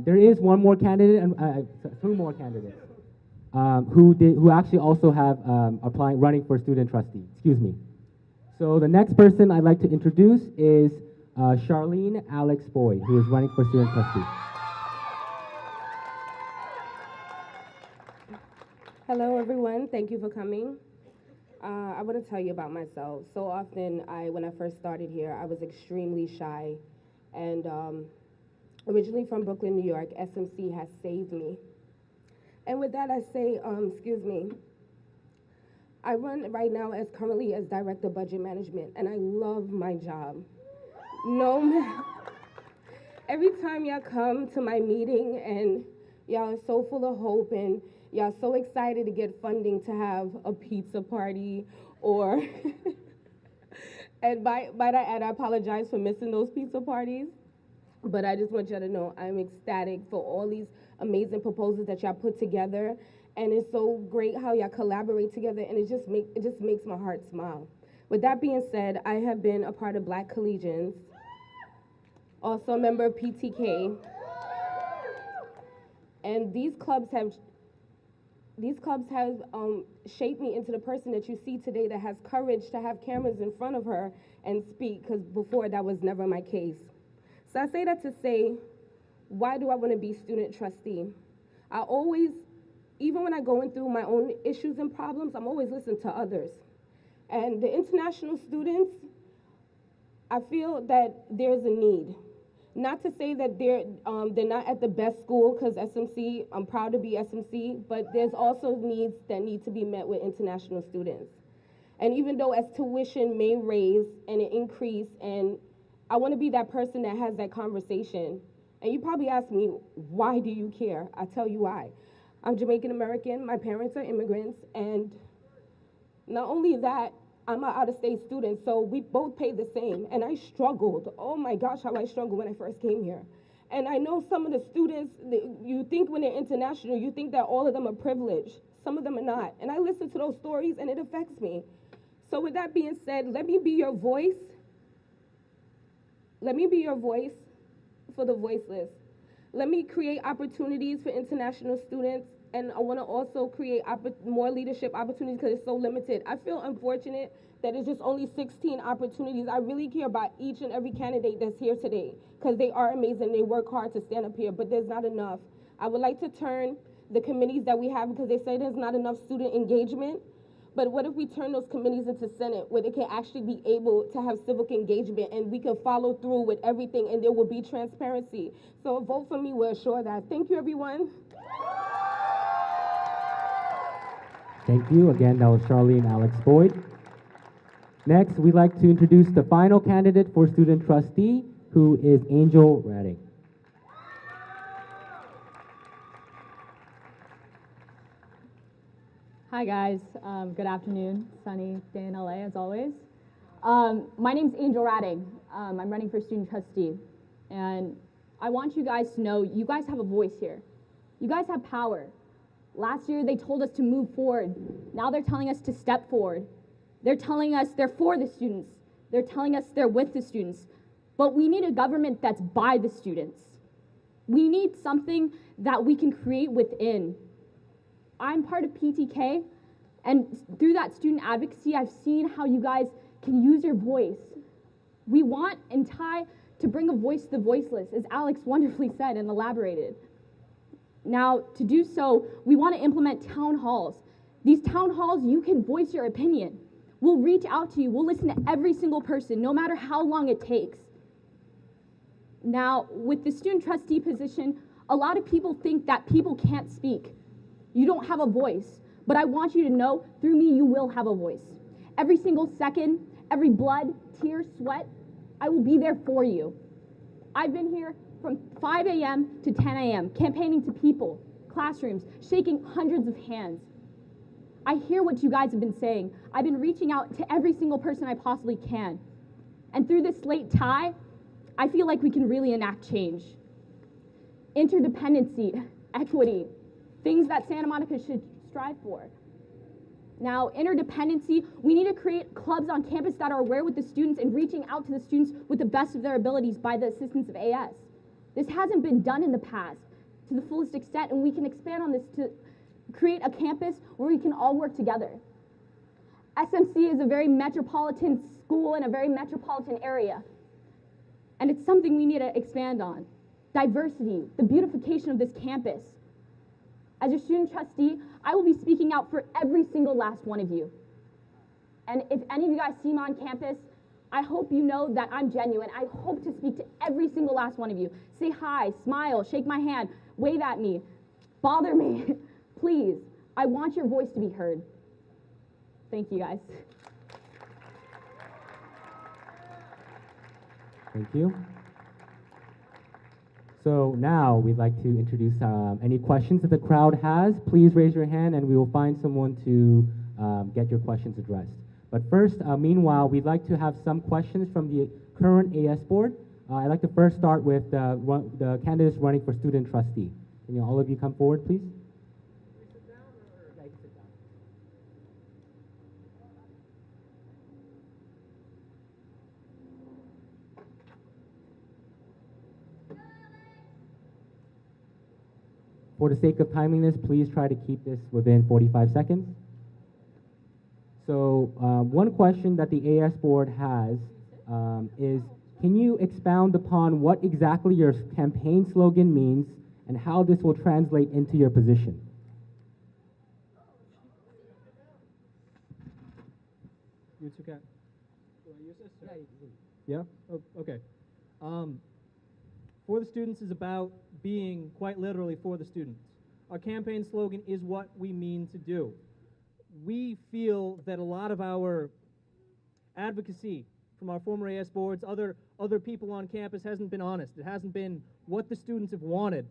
there is one more candidate, and two more candidates who actually also have running for student trustee, excuse me. So the next person I'd like to introduce is Charlene Alex Boyd, who is running for student trustee. Hello everyone, thank you for coming. I want to tell you about myself. So often, when I first started here, I was extremely shy. And originally from Brooklyn, New York, SMC has saved me. And with that, I say, excuse me, I run right now currently as Director of Budget Management, and I love my job. Every time y'all come to my meeting and y'all are so full of hope and y'all so excited to get funding to have a pizza party or and by that add, I apologize for missing those pizza parties. But I just want y'all to know I'm ecstatic for all these amazing proposals that y'all put together. And it's so great how y'all collaborate together, and it just makes my heart smile. With that being said, I have been a part of Black Collegians, also a member of PTK. And these clubs have shaped me into the person that you see today, that has courage to have cameras in front of her and speak, because before that was never my case. So I say that to say, why do I want to be student trustee? I always, even when I'm going through my own issues and problems, I'm always listening to others. And the international students, I feel that there's a need. Not to say that they're not at the best school, because SMC, I'm proud to be SMC, but there's also needs that need to be met with international students. And even though as tuition may raise and increase, and I want to be that person that has that conversation. And you probably ask me, why do you care? I tell you why. I'm Jamaican American, my parents are immigrants, and not only that, I'm an out-of-state student, so we both pay the same, and I struggled. Oh my gosh, how I struggled when I first came here. And I know some of the students, you think when they're international, you think that all of them are privileged. Some of them are not. And I listen to those stories, and it affects me. So with that being said, let me be your voice. Let me be your voice for the voiceless. Let me create opportunities for international students, and I want to also create more leadership opportunities because it's so limited. I feel unfortunate that it's just only 16 opportunities. I really care about each and every candidate that's here today because they are amazing. They work hard to stand up here, but there's not enough. I would like to turn the committees that we have, because they say there's not enough student engagement, but what if we turn those committees into Senate where they can actually be able to have civic engagement and we can follow through with everything and there will be transparency. So a vote for me will assure that. Thank you, everyone. Thank you. Again, that was Charlene Alex Boyd. Next, we'd like to introduce the final candidate for student trustee, who is Angel Redding. Hi guys, good afternoon. Sunny day in LA as always. My name's Angel Radding. I'm running for student trustee. And I want you guys to know you guys have a voice here. You guys have power. Last year they told us to move forward. Now they're telling us to step forward. They're telling us they're for the students. They're telling us they're with the students. But we need a government that's by the students. We need something that we can create within. I'm part of PTK, and through that student advocacy, I've seen how you guys can use your voice. We want in TIE to bring a voice to the voiceless, as Alex wonderfully said and elaborated. Now, to do so, we want to implement town halls. These town halls, you can voice your opinion. We'll reach out to you. We'll listen to every single person, no matter how long it takes. Now, with the student trustee position, a lot of people think that people can't speak. You don't have a voice, but I want you to know, through me, you will have a voice. Every single second, every blood, tear, sweat, I will be there for you. I've been here from 5 a.m. to 10 a.m., campaigning to people, classrooms, shaking hundreds of hands. I hear what you guys have been saying. I've been reaching out to every single person I possibly can. And through this late tie, I feel like we can really enact change. Interdependency, equity, things that Santa Monica should strive for. Now, interdependency, we need to create clubs on campus that are aware with the students and reaching out to the students with the best of their abilities by the assistance of AS. This hasn't been done in the past to the fullest extent, and we can expand on this to create a campus where we can all work together. SMC is a very metropolitan school in a very metropolitan area, and it's something we need to expand on. Diversity, the beautification of this campus. As your student trustee, I will be speaking out for every single last one of you. And if any of you guys see me on campus, I hope you know that I'm genuine. I hope to speak to every single last one of you. Say hi, smile, shake my hand, wave at me, bother me. Please, I want your voice to be heard. Thank you, guys. Thank you. So now we'd like to introduce any questions that the crowd has. Please raise your hand and we will find someone to get your questions addressed. But first, meanwhile, we'd like to have some questions from the current AS board. I'd like to first start with the candidates running for student trustee. Can all of you come forward, please? For the sake of timeliness, please try to keep this within 45 seconds. So one question that the AS board has is, can you expound upon what exactly your campaign slogan means and how this will translate into your position? You two can. Do I use this? Yeah? Oh, okay. For the students is about being quite literally for the students. Our campaign slogan is what we mean to do. We feel that a lot of our advocacy from our former AS boards, other people on campus hasn't been honest. It hasn't been what the students have wanted.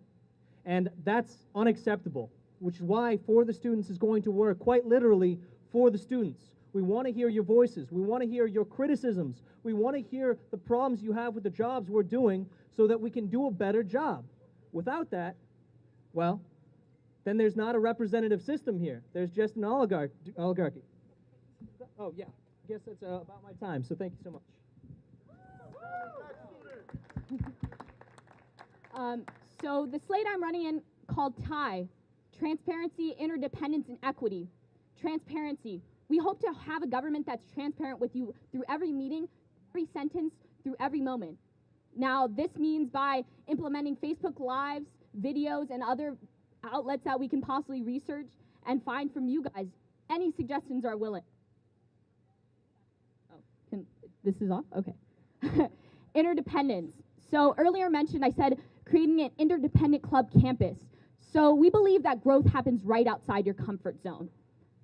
And that's unacceptable, which is why For the Students is going to work quite literally for the students. We want to hear your voices. We want to hear your criticisms. We want to hear the problems you have with the jobs we're doing so that we can do a better job. Without that, well, then there's not a representative system here. There's just an oligarchy. Oh, yeah. I guess that's about my time, so thank you so much. So the slate I'm running in called TIE, Transparency, Interdependence, and Equity. Transparency. We hope to have a government that's transparent with you through every meeting, every sentence, through every moment. Now, this means by implementing Facebook Lives, videos, and other outlets that we can possibly research and find from you guys. Any suggestions are willing. Oh, this is off? Okay. Interdependence. So earlier mentioned, I said creating an interdependent club campus. So we believe that growth happens right outside your comfort zone.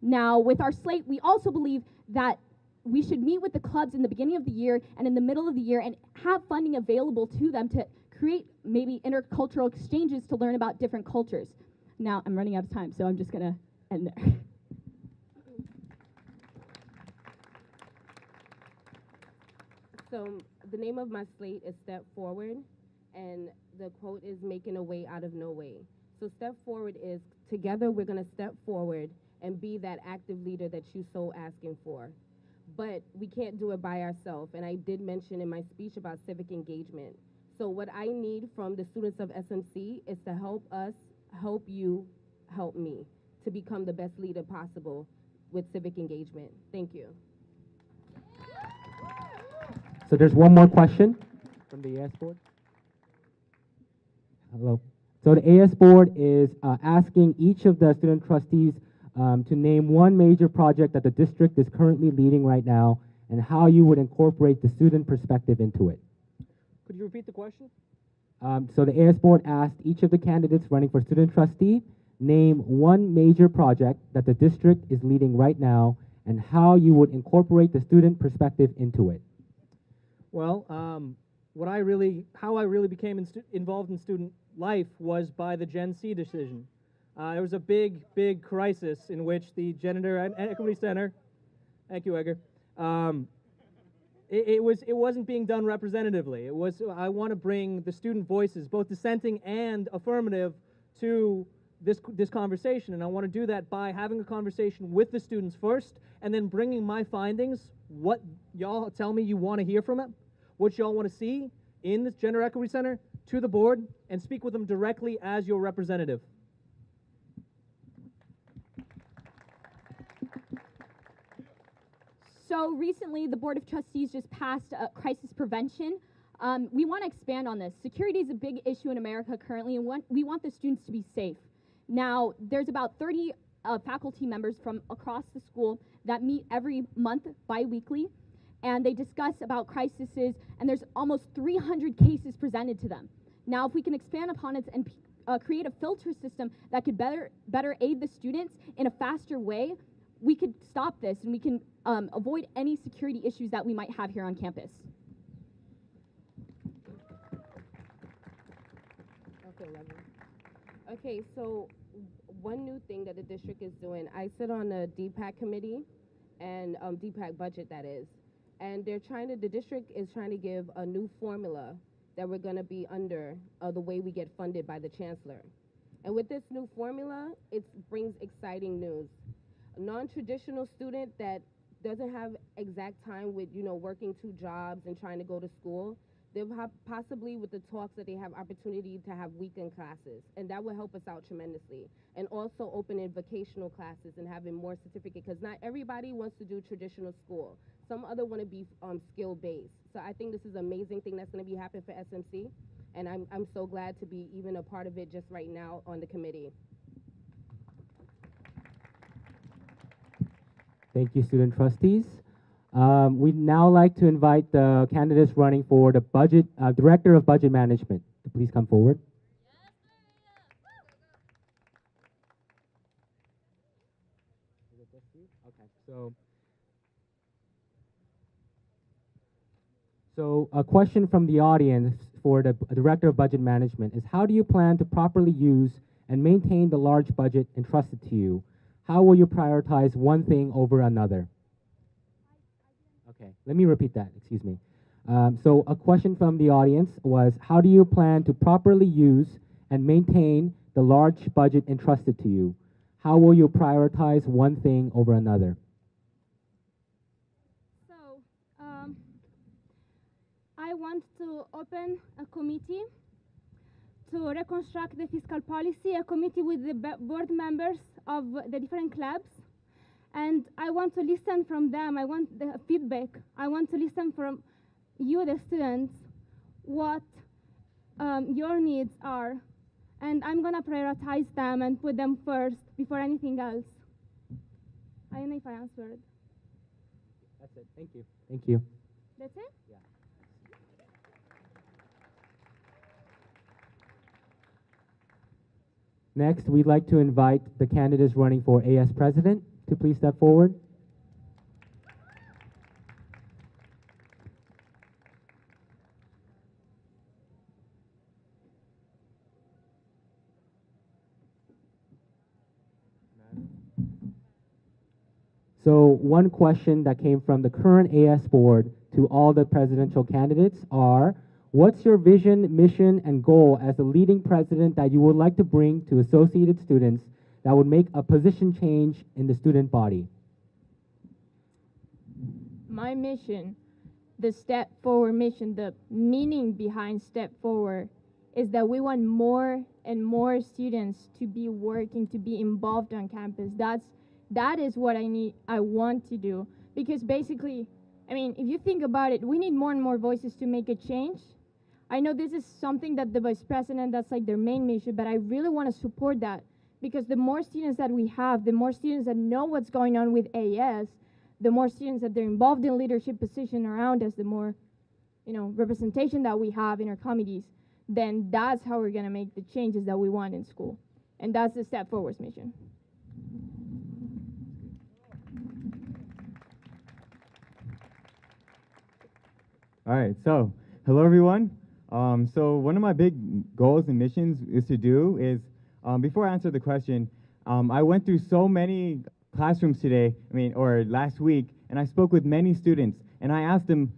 Now, with our slate, we also believe that we should meet with the clubs in the beginning of the year and in the middle of the year and have funding available to them to create maybe intercultural exchanges to learn about different cultures. Now, I'm running out of time, so I'm just going to end there. So the name of my slate is Step Forward, and the quote is making a way out of no way. So Step Forward is together we're going to step forward and be that active leader that you so asking for. But we can't do it by ourselves, and I did mention in my speech about civic engagement. So what I need from the students of SMC is to help us, help you, help me to become the best leader possible with civic engagement. Thank you. So there's one more question from the AS board. Hello. So the AS board is asking each of the student trustees to name one major project that the district is currently leading right now and how you would incorporate the student perspective into it. Could you repeat the question? So the AS board asked each of the candidates running for student trustee, name one major project that the district is leading right now and how you would incorporate the student perspective into it. Well, how I really became involved in student life was by the Gen C decision. There was a big crisis in which the Gender and Equity Center, thank you, Edgar, it wasn't being done representatively. I want to bring the student voices, both dissenting and affirmative, to this conversation, and I want to do that by having a conversation with the students first, and then bringing my findings, what y'all tell me you want to hear from it, what y'all want to see in this Gender Equity Center, to the board, and speak with them directly as your representative. So recently, the Board of Trustees just passed crisis prevention. We want to expand on this. Security is a big issue in America currently, and we want the students to be safe. Now, there's about 30 faculty members from across the school that meet every month, bi-weekly, and they discuss about crises, and there's almost 300 cases presented to them. Now, if we can expand upon it and create a filter system that could better aid the students in a faster way, we could stop this and we can avoid any security issues that we might have here on campus. Okay, so one new thing that the district is doing, I sit on the DPAC committee, and DPAC budget that is, and the district is trying to give a new formula that we're gonna be under the way we get funded by the chancellor. And with this new formula, it brings exciting news. A non-traditional student that doesn't have exact time with, working 2 jobs and trying to go to school, they'll have possibly with the talks that they have opportunity to have weekend classes, and that will help us out tremendously. And also opening vocational classes and having more certificates, because not everybody wants to do traditional school. Some other want to be skill-based. So I think this is an amazing thing that's going to be happening for SMC, and I'm so glad to be even a part of it just right now on the committee. Thank you, student trustees. We'd now like to invite the candidates running for the Director of Budget Management to please come forward. Okay, so a question from the audience for the Director of Budget Management is, how do you plan to properly use and maintain the large budget entrusted to you? How will you prioritize one thing over another? Okay, let me repeat that, excuse me. So a question from the audience was, how do you plan to properly use and maintain the large budget entrusted to you? How will you prioritize one thing over another? So, I want to open a committee to reconstruct the fiscal policy, a committee with the board members of the different clubs. And I want to listen from them. I want the feedback. I want to listen from you, the students, what your needs are. And I'm going to prioritize them and put them first before anything else. I don't know if I answered. That's it. Thank you. Thank you. That's it? Yeah. Next, we'd like to invite the candidates running for AS President to please step forward. So one question that came from the current AS board to all the presidential candidates are, what's your vision, mission, and goal as a leading president that you would like to bring to Associated Students that would make a position change in the student body? My mission, the Step Forward mission, the meaning behind Step Forward is that we want more and more students to be working, to be involved on campus. That is what I want to do. Because basically, I mean, if you think about it, we need more and more voices to make a change. I know this is something that the vice president, that's like their main mission, but I really want to support that. Because the more students that we have, the more students that know what's going on with AS, the more students that they're involved in leadership position around us, the more, representation that we have in our committees, then that's how we're going to make the changes that we want in school. And that's the Step Forward's mission. All right, so hello everyone. So one of my big goals and missions before I answer the question, I went through so many classrooms today, or last week, and I spoke with many students, and I asked them,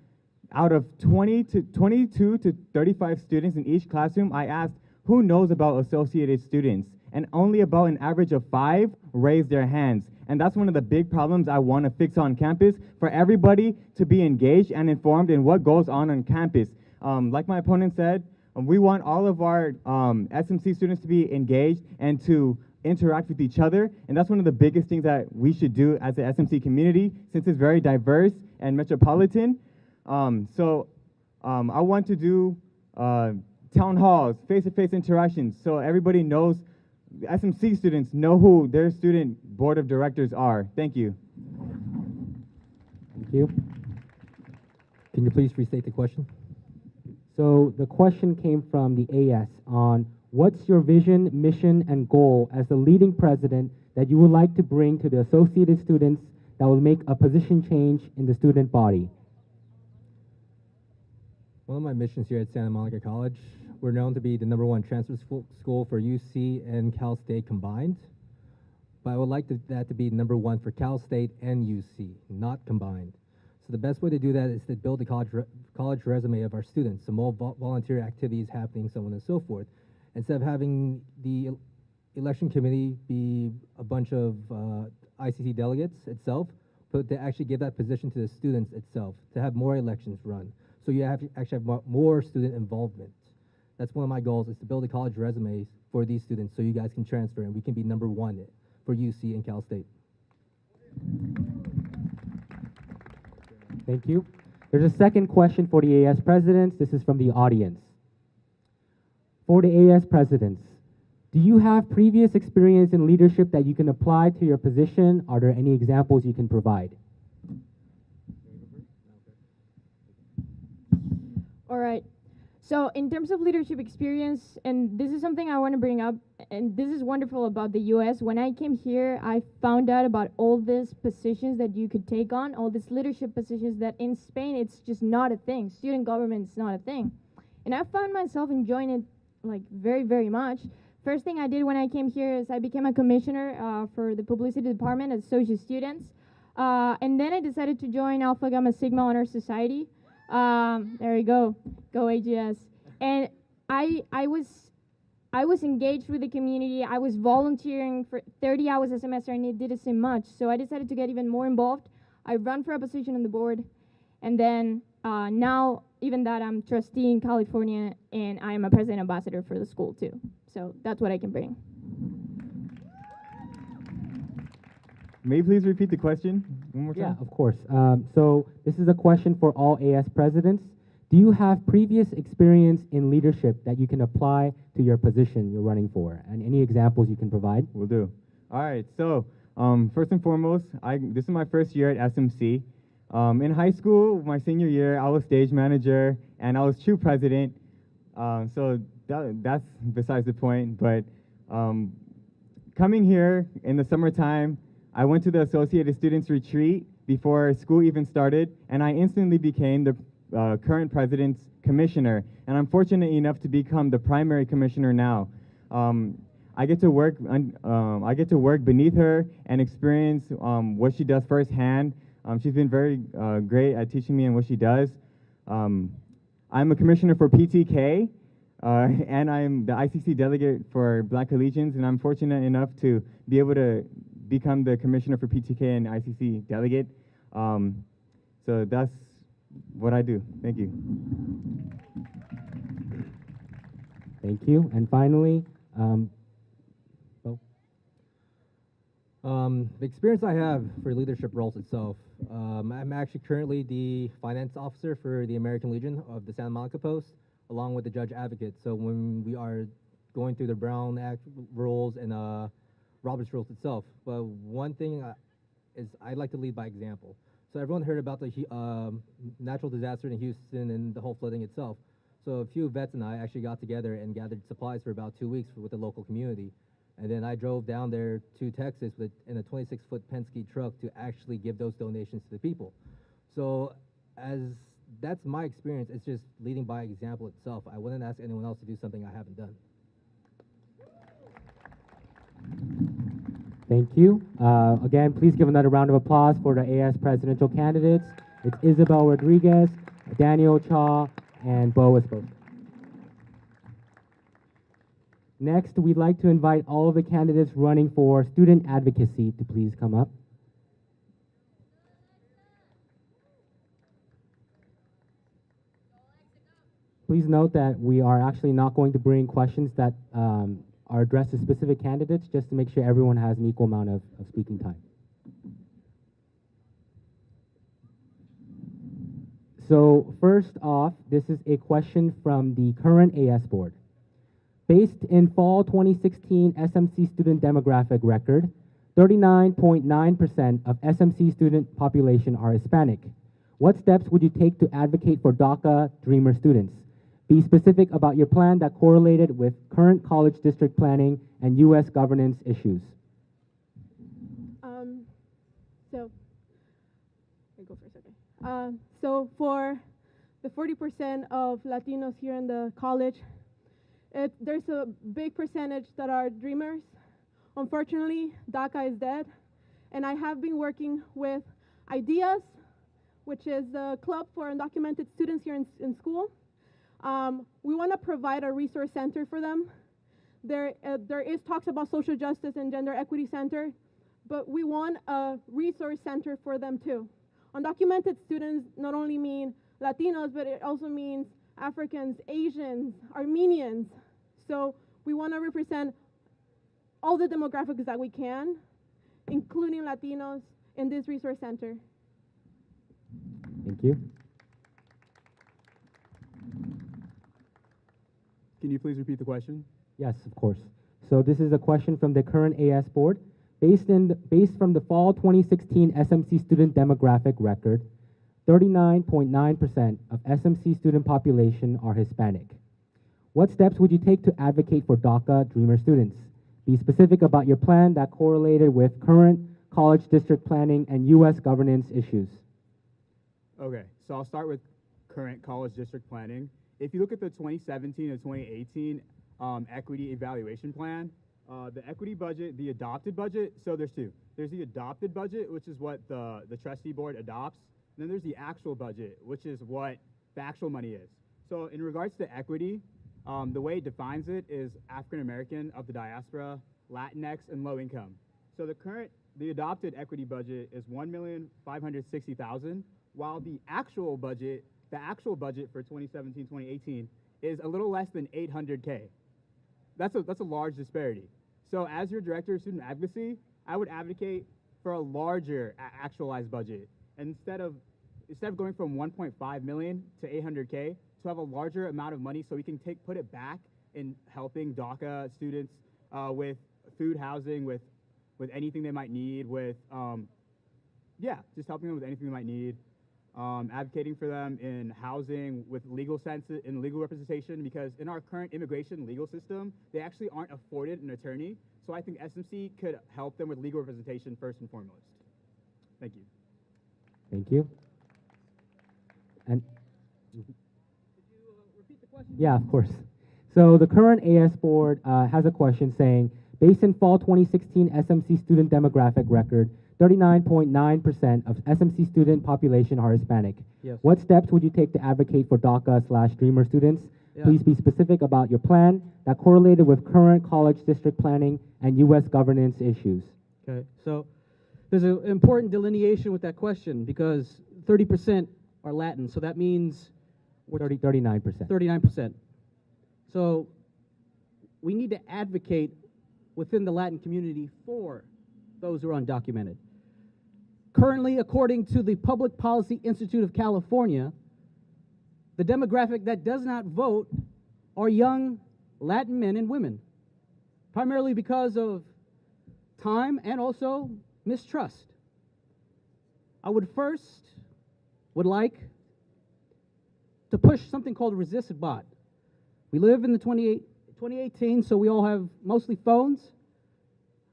out of 22 to 35 students in each classroom, I asked, who knows about Associated Students? And only about an average of 5 raised their hands. And that's one of the big problems I want to fix on campus, for everybody to be engaged and informed in what goes on campus. Like my opponent said, we want all of our SMC students to be engaged and to interact with each other, and that's one of the biggest things that we should do as the SMC community, since it's very diverse and metropolitan. I want to do town halls, face-to-face interactions, so everybody knows, SMC students know who their student board of directors are. Thank you. Thank you. Can you please restate the question? So the question came from the AS on, what's your vision, mission, and goal as the leading president that you would like to bring to the Associated Students that will make a position change in the student body? One of my missions here at Santa Monica College, we're known to be the #1 transfer school for UC and Cal State combined. But I would like that to be #1 for Cal State and UC, not combined. So the best way to do that is to build a college resume of our students, some more volunteer activities happening, so on and so forth. Instead of having the election committee be a bunch of ICC delegates itself, but to actually give that position to the students itself, to have more elections run. So you actually have more student involvement. That's one of my goals, is to build a college resume for these students so you guys can transfer and we can be #1 for UC and Cal State. Thank you. There's a second question for the AS presidents. This is from the audience. For the AS presidents, do you have previous experience in leadership that you can apply to your position? Are there any examples you can provide? All right. So in terms of leadership experience, and this is something I want to bring up, and this is wonderful about the US. When I came here, I found out about all these positions that you could take on, all these leadership positions that in Spain, it's just not a thing. Student government is not a thing. And I found myself enjoying it like very, very much. First thing I did when I came here is I became a commissioner for the publicity department at Associate Students. And then I decided to join Alpha Gamma Sigma Honor Society. There you go AGS. And I was engaged with the community. I was volunteering for 30 hours a semester, and it didn't seem much. So I decided to get even more involved. I ran for a position on the board, and then now even that I'm trustee in California and I am a president ambassador for the school too. So that's what I can bring. May you please repeat the question one more Yeah, time? of course. So this is a question for all AS presidents. Do you have previous experience in leadership that you can apply to your position you're running for? And any examples you can provide? Will do. All right, so first and foremost, this is my first year at SMC. In high school, my senior year, I was stage manager and I was true president. So that's besides the point. But coming here in the summertime, I went to the Associated Students Retreat before school even started, and I instantly became the current president's commissioner. And I'm fortunate enough to become the primary commissioner now. I get to work beneath her and experience what she does firsthand. She's been very great at teaching me and what she does. I'm a commissioner for PTK, and I'm the ICC delegate for Black Collegians, and I'm fortunate enough to be able to become the commissioner for PTK and ICC delegate. So that's what I do. Thank you. Thank you. And finally, The experience I have for leadership roles itself, I'm actually currently the finance officer for the American Legion of the Santa Monica Post, along with the judge advocate. So when we are going through the Brown Act rules and Roberts rules itself, but one thing is I like to lead by example. So everyone heard about the natural disaster in Houston and the whole flooding itself. So a few vets and I actually got together and gathered supplies for about 2 weeks with the local community. And then I drove down there to Texas in a 26-foot Penske truck to actually give those donations to the people. So that's my experience. It's just leading by example itself. I wouldn't ask anyone else to do something I haven't done. Thank you. Again, please give another round of applause for the AS presidential candidates. It's Isabel Rodriguez, Daniel Cha, and Bo Esposa. Next, we'd like to invite all of the candidates running for student advocacy to please come up. Please note that we are actually not going to bring questions that are addressed to specific candidates, just to make sure everyone has an equal amount of speaking time. So first off, this is a question from the current AS board. Based in fall 2016 SMC student demographic record, 39.9% of SMC student population are Hispanic. What steps would you take to advocate for DACA Dreamer students? Be specific about your plan that correlated with current college district planning and U.S. governance issues. So for the 40% of Latinos here in the college, there's a big percentage that are dreamers. Unfortunately, DACA is dead, and I have been working with IDEAS, which is the club for undocumented students here in school. We want to provide a resource center for them. There is talks about social justice and gender equity center, but we want a resource center for them too. Undocumented students not only mean Latinos, but it also means Africans, Asians, Armenians. So we want to represent all the demographics that we can, including Latinos, in this resource center. Thank you. Can you please repeat the question? Yes, of course. So this is a question from the current AS board. Based from the fall 2016 SMC student demographic record, 39.9% of SMC student population are Hispanic. What steps would you take to advocate for DACA Dreamer students? Be specific about your plan that correlated with current college district planning and U.S. governance issues. Okay, so I'll start with current college district planning. If you look at the 2017 and 2018 equity evaluation plan, the equity budget, the adopted budget, so there's two. There's the adopted budget, which is what the trustee board adopts. And then there's the actual budget, which is what the actual money is. So in regards to equity, the way it defines it is African American, of the diaspora, Latinx, and low income. So the adopted equity budget is $1,560,000, while the actual budget the actual budget for 2017-2018 is a little less than 800K. That's a large disparity. So as your director of student advocacy, I would advocate for a larger actualized budget. And instead of going from 1.5 million to 800K, to have a larger amount of money so we can put it back in helping DACA students with food, housing, with anything they might need, with just helping them with anything they might need, advocating for them in housing, with legal representation, because in our current immigration legal system, they actually aren't afforded an attorney. So I think SMC could help them with legal representation first and foremost. Thank you. Thank you. And yeah, of course. So the current AS board has a question saying, based in fall 2016 SMC student demographic record, 39.9% of SMC student population are Hispanic. Yes. What steps would you take to advocate for DACA/Dreamer students? Yeah. Please be specific about your plan that correlated with current college district planning and U.S. governance issues. Okay, so there's an important delineation with that question because 30% are Latin, so that means 39%. 39%. So we need to advocate within the Latin community for those who are undocumented. Currently, according to the Public Policy Institute of California, the demographic that does not vote are young Latin men and women, primarily because of time and also mistrust. I would like to push something called Resist Bot. We live in the 2018, so we all have mostly phones.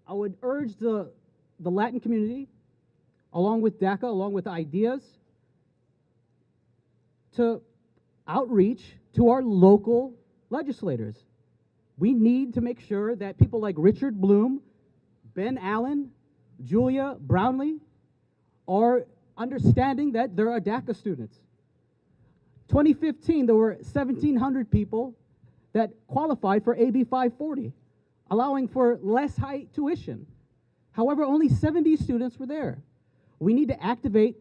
I would urge the Latin community, along with DACA, along with ideas, to outreach to our local legislators. We need to make sure that people like Richard Bloom, Ben Allen, Julia Brownlee are understanding that there are DACA students. 2015, there were 1,700 people that qualified for AB 540, allowing for less high tuition. However, only 70 students were there. We need to activate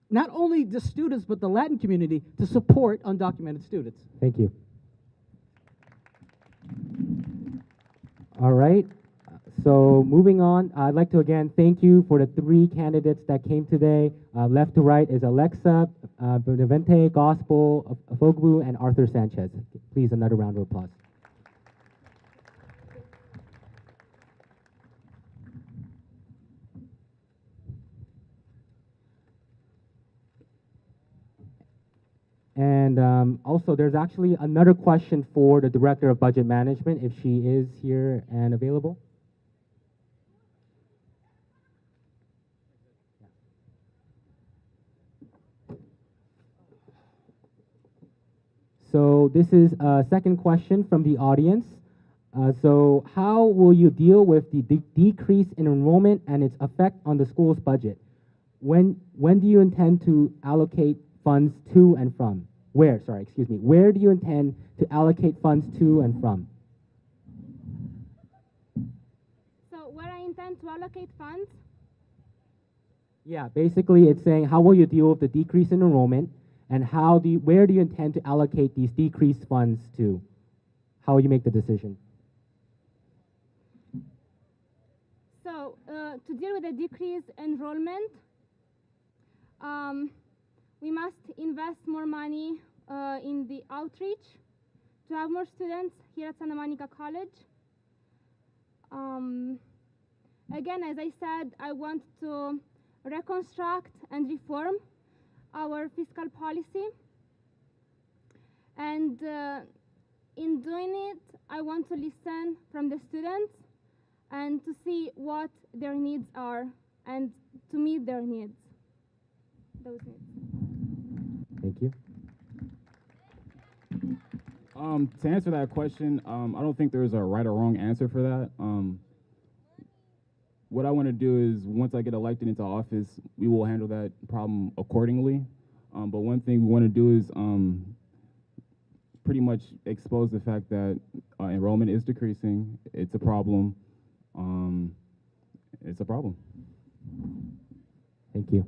not only the students, but the Latin community to support undocumented students. Thank you. All right. So moving on, I'd like to again thank you for the 3 candidates that came today. Left to right is Alexa, Benavente, Gospel, Afogbu, and Arthur Sanchez. Please, another round of applause. And also, there's actually another question for the Director of Budget Management, if she is here and available. So this is a second question from the audience. So how will you deal with the decrease in enrollment and its effect on the school's budget? When do you intend to allocate funds to and from? Where do you intend to allocate funds to and from? So where I intend to allocate funds? Yeah, basically it's saying how will you deal with the decrease in enrollment and where do you intend to allocate these decreased funds to? How will you make the decision? So to deal with the decreased enrollment, we must invest more money in the outreach to have more students here at Santa Monica College. Again, as I said, I want to reconstruct and reform our fiscal policy. And in doing it, I want to listen from the students and to see what their needs are and to meet their needs, those needs. Thank you. To answer that question, I don't think there's a right or wrong answer for that. What I want to do is, once I get elected into office, we will handle that problem accordingly. But one thing we want to do is pretty much expose the fact that enrollment is decreasing. It's a problem. It's a problem. Thank you.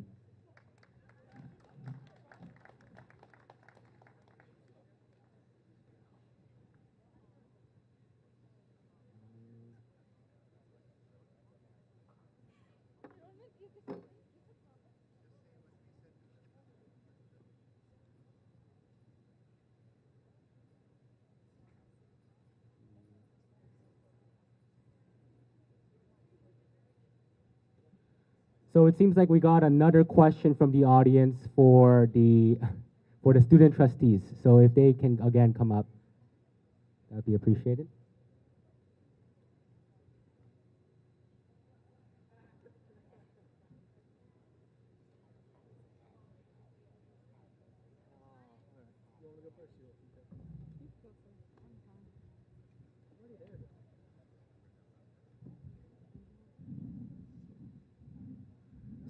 So it seems like we got another question from the audience for the for the student trustees. So if they can again come up, that'd be appreciated.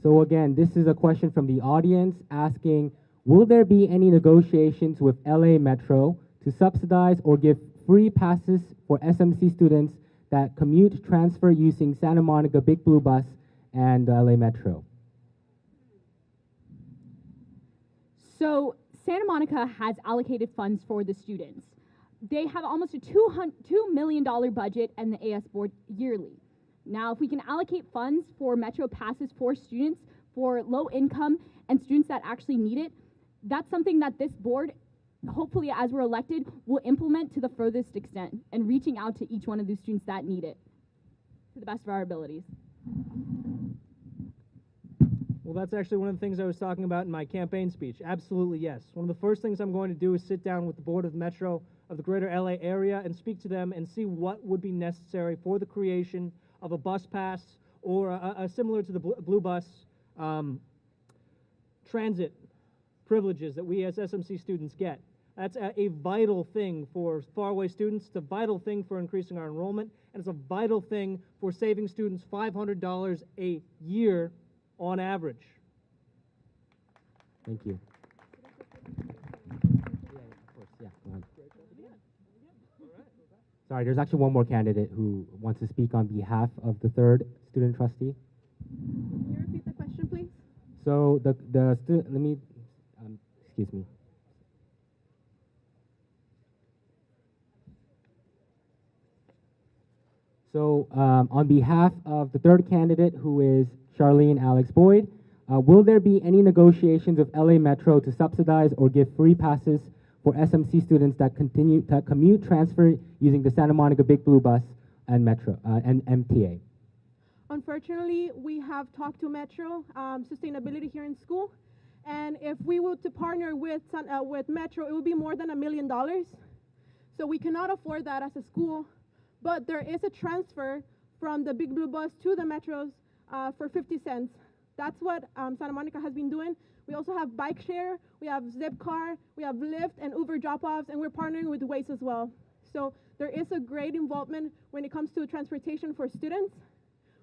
So again, this is a question from the audience asking, will there be any negotiations with LA Metro to subsidize or give free passes for SMC students that commute transfer using Santa Monica Big Blue Bus and LA Metro? So Santa Monica has allocated funds for the students. They have almost a $2 million budget and the AS board yearly. Now, if we can allocate funds for Metro passes for students, for low income and students that actually need it, that's something that this board, hopefully as we're elected, will implement to the furthest extent and reaching out to each one of these students that need it to the best of our abilities. Well, that's actually one of the things I was talking about in my campaign speech. Absolutely, yes. One of the first things I'm going to do is sit down with the board of Metro of the greater LA area and speak to them and see what would be necessary for the creation of a bus pass or a similar to the Blue Bus transit privileges that we as SMC students get. That's a vital thing for faraway students. It's a vital thing for increasing our enrollment, and it's a vital thing for saving students $500 a year on average. Thank you. Sorry, there's actually one more candidate who wants to speak on behalf of the third student trustee. Can you repeat the question, please? So let me, excuse me. So on behalf of the third candidate, who is Charlene Alex Boyd, will there be any negotiations with LA Metro to subsidize or give free passes for SMC students that commute transfer using the Santa Monica Big Blue Bus and Metro and MTA? Unfortunately, we have talked to Metro sustainability here in school, and if we were to partner with Metro, it would be more than $1 million. So we cannot afford that as a school, but there is a transfer from the Big Blue Bus to the Metros for 50 cents. That's what Santa Monica has been doing. We also have bike share, we have Zipcar, we have Lyft and Uber drop-offs, and we're partnering with Waze as well. So there is a great involvement when it comes to transportation for students.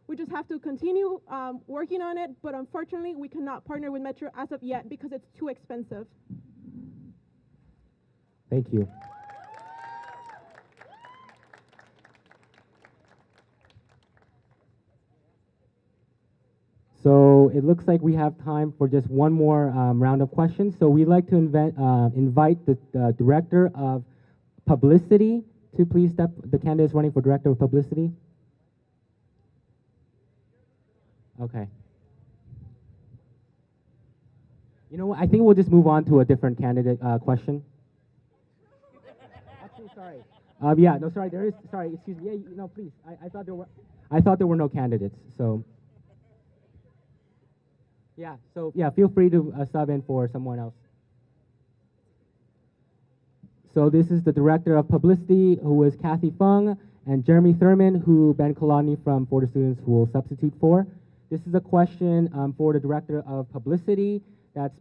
We just have to continue working on it, but unfortunately, we cannot partner with Metro as of yet because it's too expensive. Thank you. So it looks like we have time for just one more round of questions. So we'd like to invite the Director of Publicity to please step, the candidates running for Director of Publicity. Okay. You know what, I think we'll just move on to a different candidate question. Actually, sorry. Yeah, no, sorry, there is, sorry, excuse me, yeah, no, please, I thought there were no candidates, so. Yeah, so yeah, feel free to sub in for someone else. So this is the Director of Publicity, who is Kathy Fung, and Jeremy Thurman, who Ben Kalani from Florida Students will substitute for. This is a question for the Director of Publicity. That's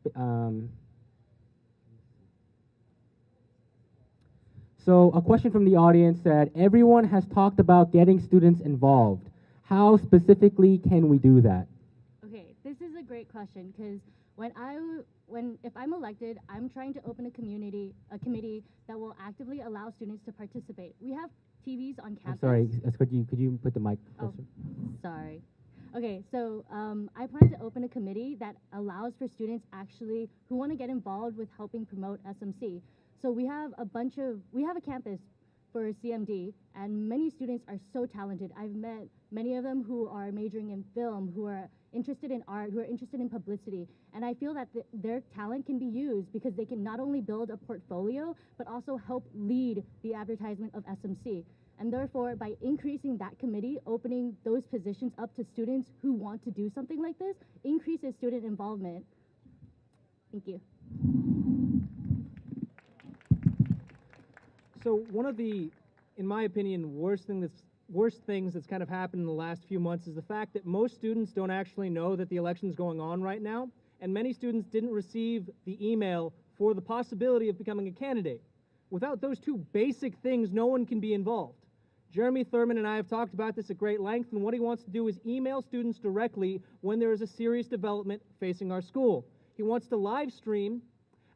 so a question from the audience said, everyone has talked about getting students involved. How specifically can we do that? Okay, this is a great question because if I'm elected, I'm trying to open a committee that will actively allow students to participate. We have TVs on campus. I'm sorry, could you put the mic closer? Oh, sorry. Okay, so I plan to open a committee that allows for students actually who want to get involved with helping promote SMC. So we have a campus for CMD, and many students are so talented. I've met many of them who are majoring in film, who are interested in art, who are interested in publicity, and I feel that their talent can be used because they can not only build a portfolio, but also help lead the advertisement of SMC. And therefore, by increasing that committee, opening those positions up to students who want to do something like this, increases student involvement. Thank you. So one of the, in my opinion, worst things that's kind of happened in the last few months is the fact that most students don't actually know that the election's going on right now, and many students didn't receive the email for the possibility of becoming a candidate. Without those two basic things, no one can be involved. Jeremy Thurman and I have talked about this at great length, and what he wants to do is email students directly when there is a serious development facing our school. He wants to live stream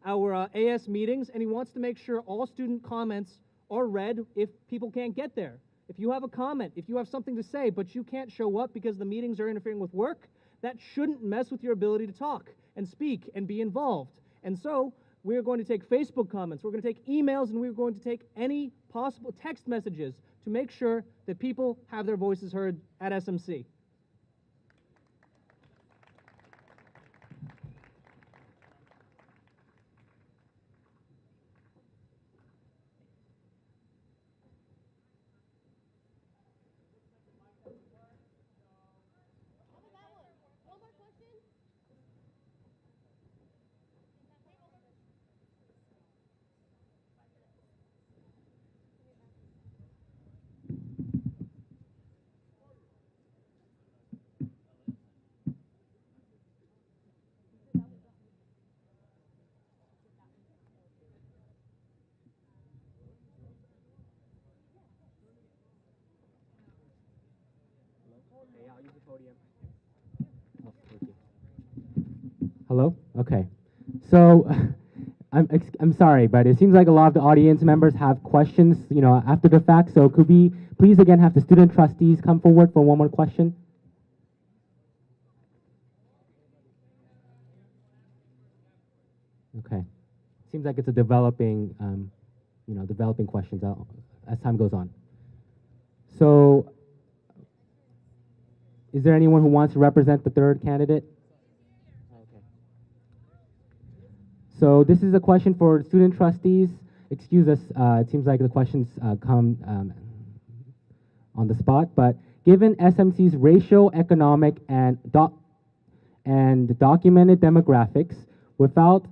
our AS meetings, and he wants to make sure all student comments are read if people can't get there. If you have a comment, if you have something to say, but you can't show up because the meetings are interfering with work, that shouldn't mess with your ability to talk and speak and be involved. And so we're going to take Facebook comments, we're going to take emails, and we're going to take any possible text messages to make sure that people have their voices heard at SMC. Hello? Okay. So I'm sorry, but it seems like a lot of the audience members have questions, after the fact. So could we please again have the student trustees come forward for one more question? Okay. Seems like it's a developing questions as time goes on. So is there anyone who wants to represent the third candidate? Okay. So this is a question for student trustees. Excuse us, it seems like the questions come on the spot, but given SMC's racial, economic, and documented demographics, without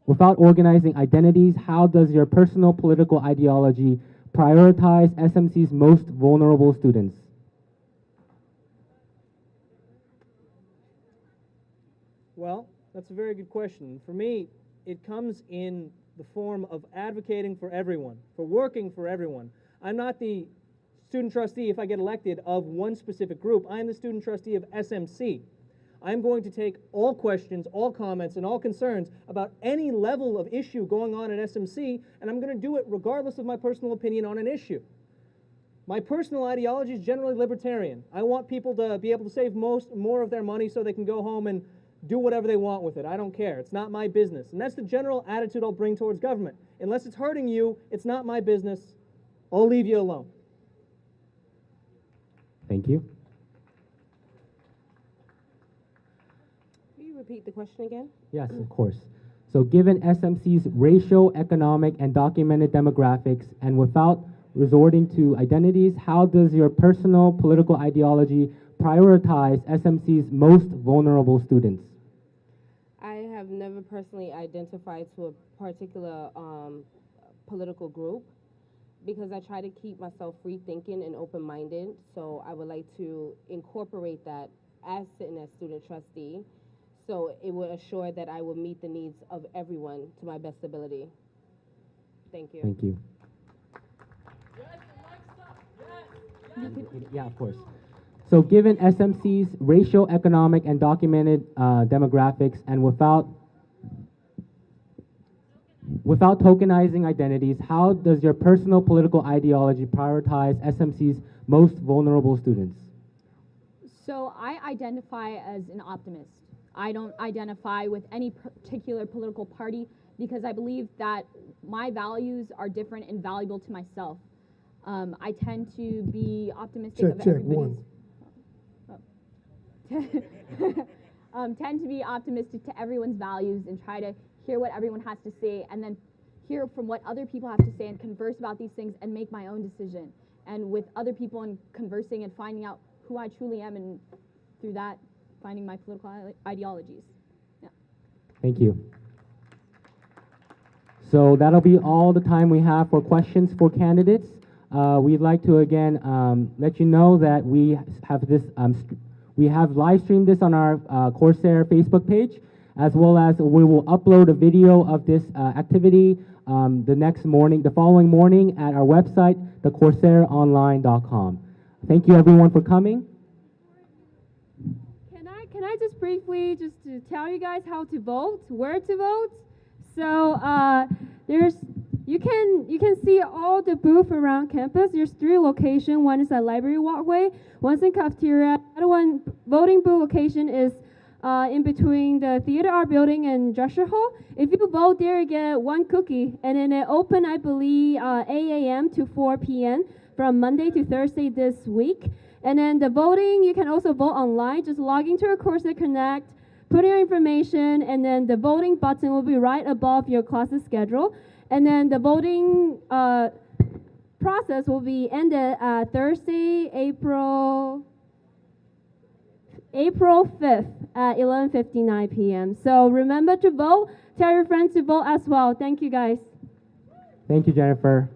organizing identities, how does your personal political ideology prioritize SMC's most vulnerable students? Well, that's a very good question. For me, it comes in the form of advocating for everyone, for working for everyone. I'm not the student trustee, if I get elected, of one specific group. I'm the student trustee of SMC. I'm going to take all questions, all comments, and all concerns about any level of issue going on at SMC, and I'm going to do it regardless of my personal opinion on an issue. My personal ideology is generally libertarian. I want people to be able to save more of their money so they can go home and do whatever they want with it. I don't care. It's not my business. And that's the general attitude I'll bring towards government. Unless it's hurting you, it's not my business. I'll leave you alone. Thank you. Will you repeat the question again? Yes, of course. So given SMC's racial, economic, and documented demographics, and without resorting to identities, how does your personal political ideology prioritize SMC's most vulnerable students? I have never personally identified to a particular political group because I try to keep myself free thinking and open-minded. So I would like to incorporate that as sitting as student trustee. So it will assure that I will meet the needs of everyone to my best ability. Thank you. Thank you. Yeah, of course. So given SMC's racial, economic, and documented demographics, and without tokenizing identities, how does your personal political ideology prioritize SMC's most vulnerable students? So I identify as an optimist. I don't identify with any particular political party because I believe that my values are different and valuable to myself. I tend to be optimistic of everybody's. Tend to be optimistic to everyone's values and try to hear what everyone has to say and then hear from what other people have to say and converse about these things and make my own decision. And with other people and conversing and finding out who I truly am, and through that, finding my political ideologies. Yeah. Thank you. So that'll be all the time we have for questions for candidates. We'd like to again let you know that we have this, we have live streamed this on our Corsair Facebook page, as well as we will upload a video of this activity the following morning at our website, thecorsaironline.com. Thank you everyone for coming. Can I just briefly just to tell you guys how to vote, where to vote? So you can see all the booths around campus. There's 3 locations. One is at Library Walkway, one's in cafeteria. The other one voting booth location is in between the Theater Art Building and Dresser Hall. If you vote there, you get 1 cookie, and then it open, I believe, 8 a.m. to 4 p.m. from Monday to Thursday this week. And then the voting, you can also vote online. Just log into your Corsair Connect, put in your information, and then the voting button will be right above your class's schedule. And then the voting process will be ended Thursday, April 5th at 11:59 p.m. So remember to vote. Tell your friends to vote as well. Thank you, guys. Thank you, Jennifer.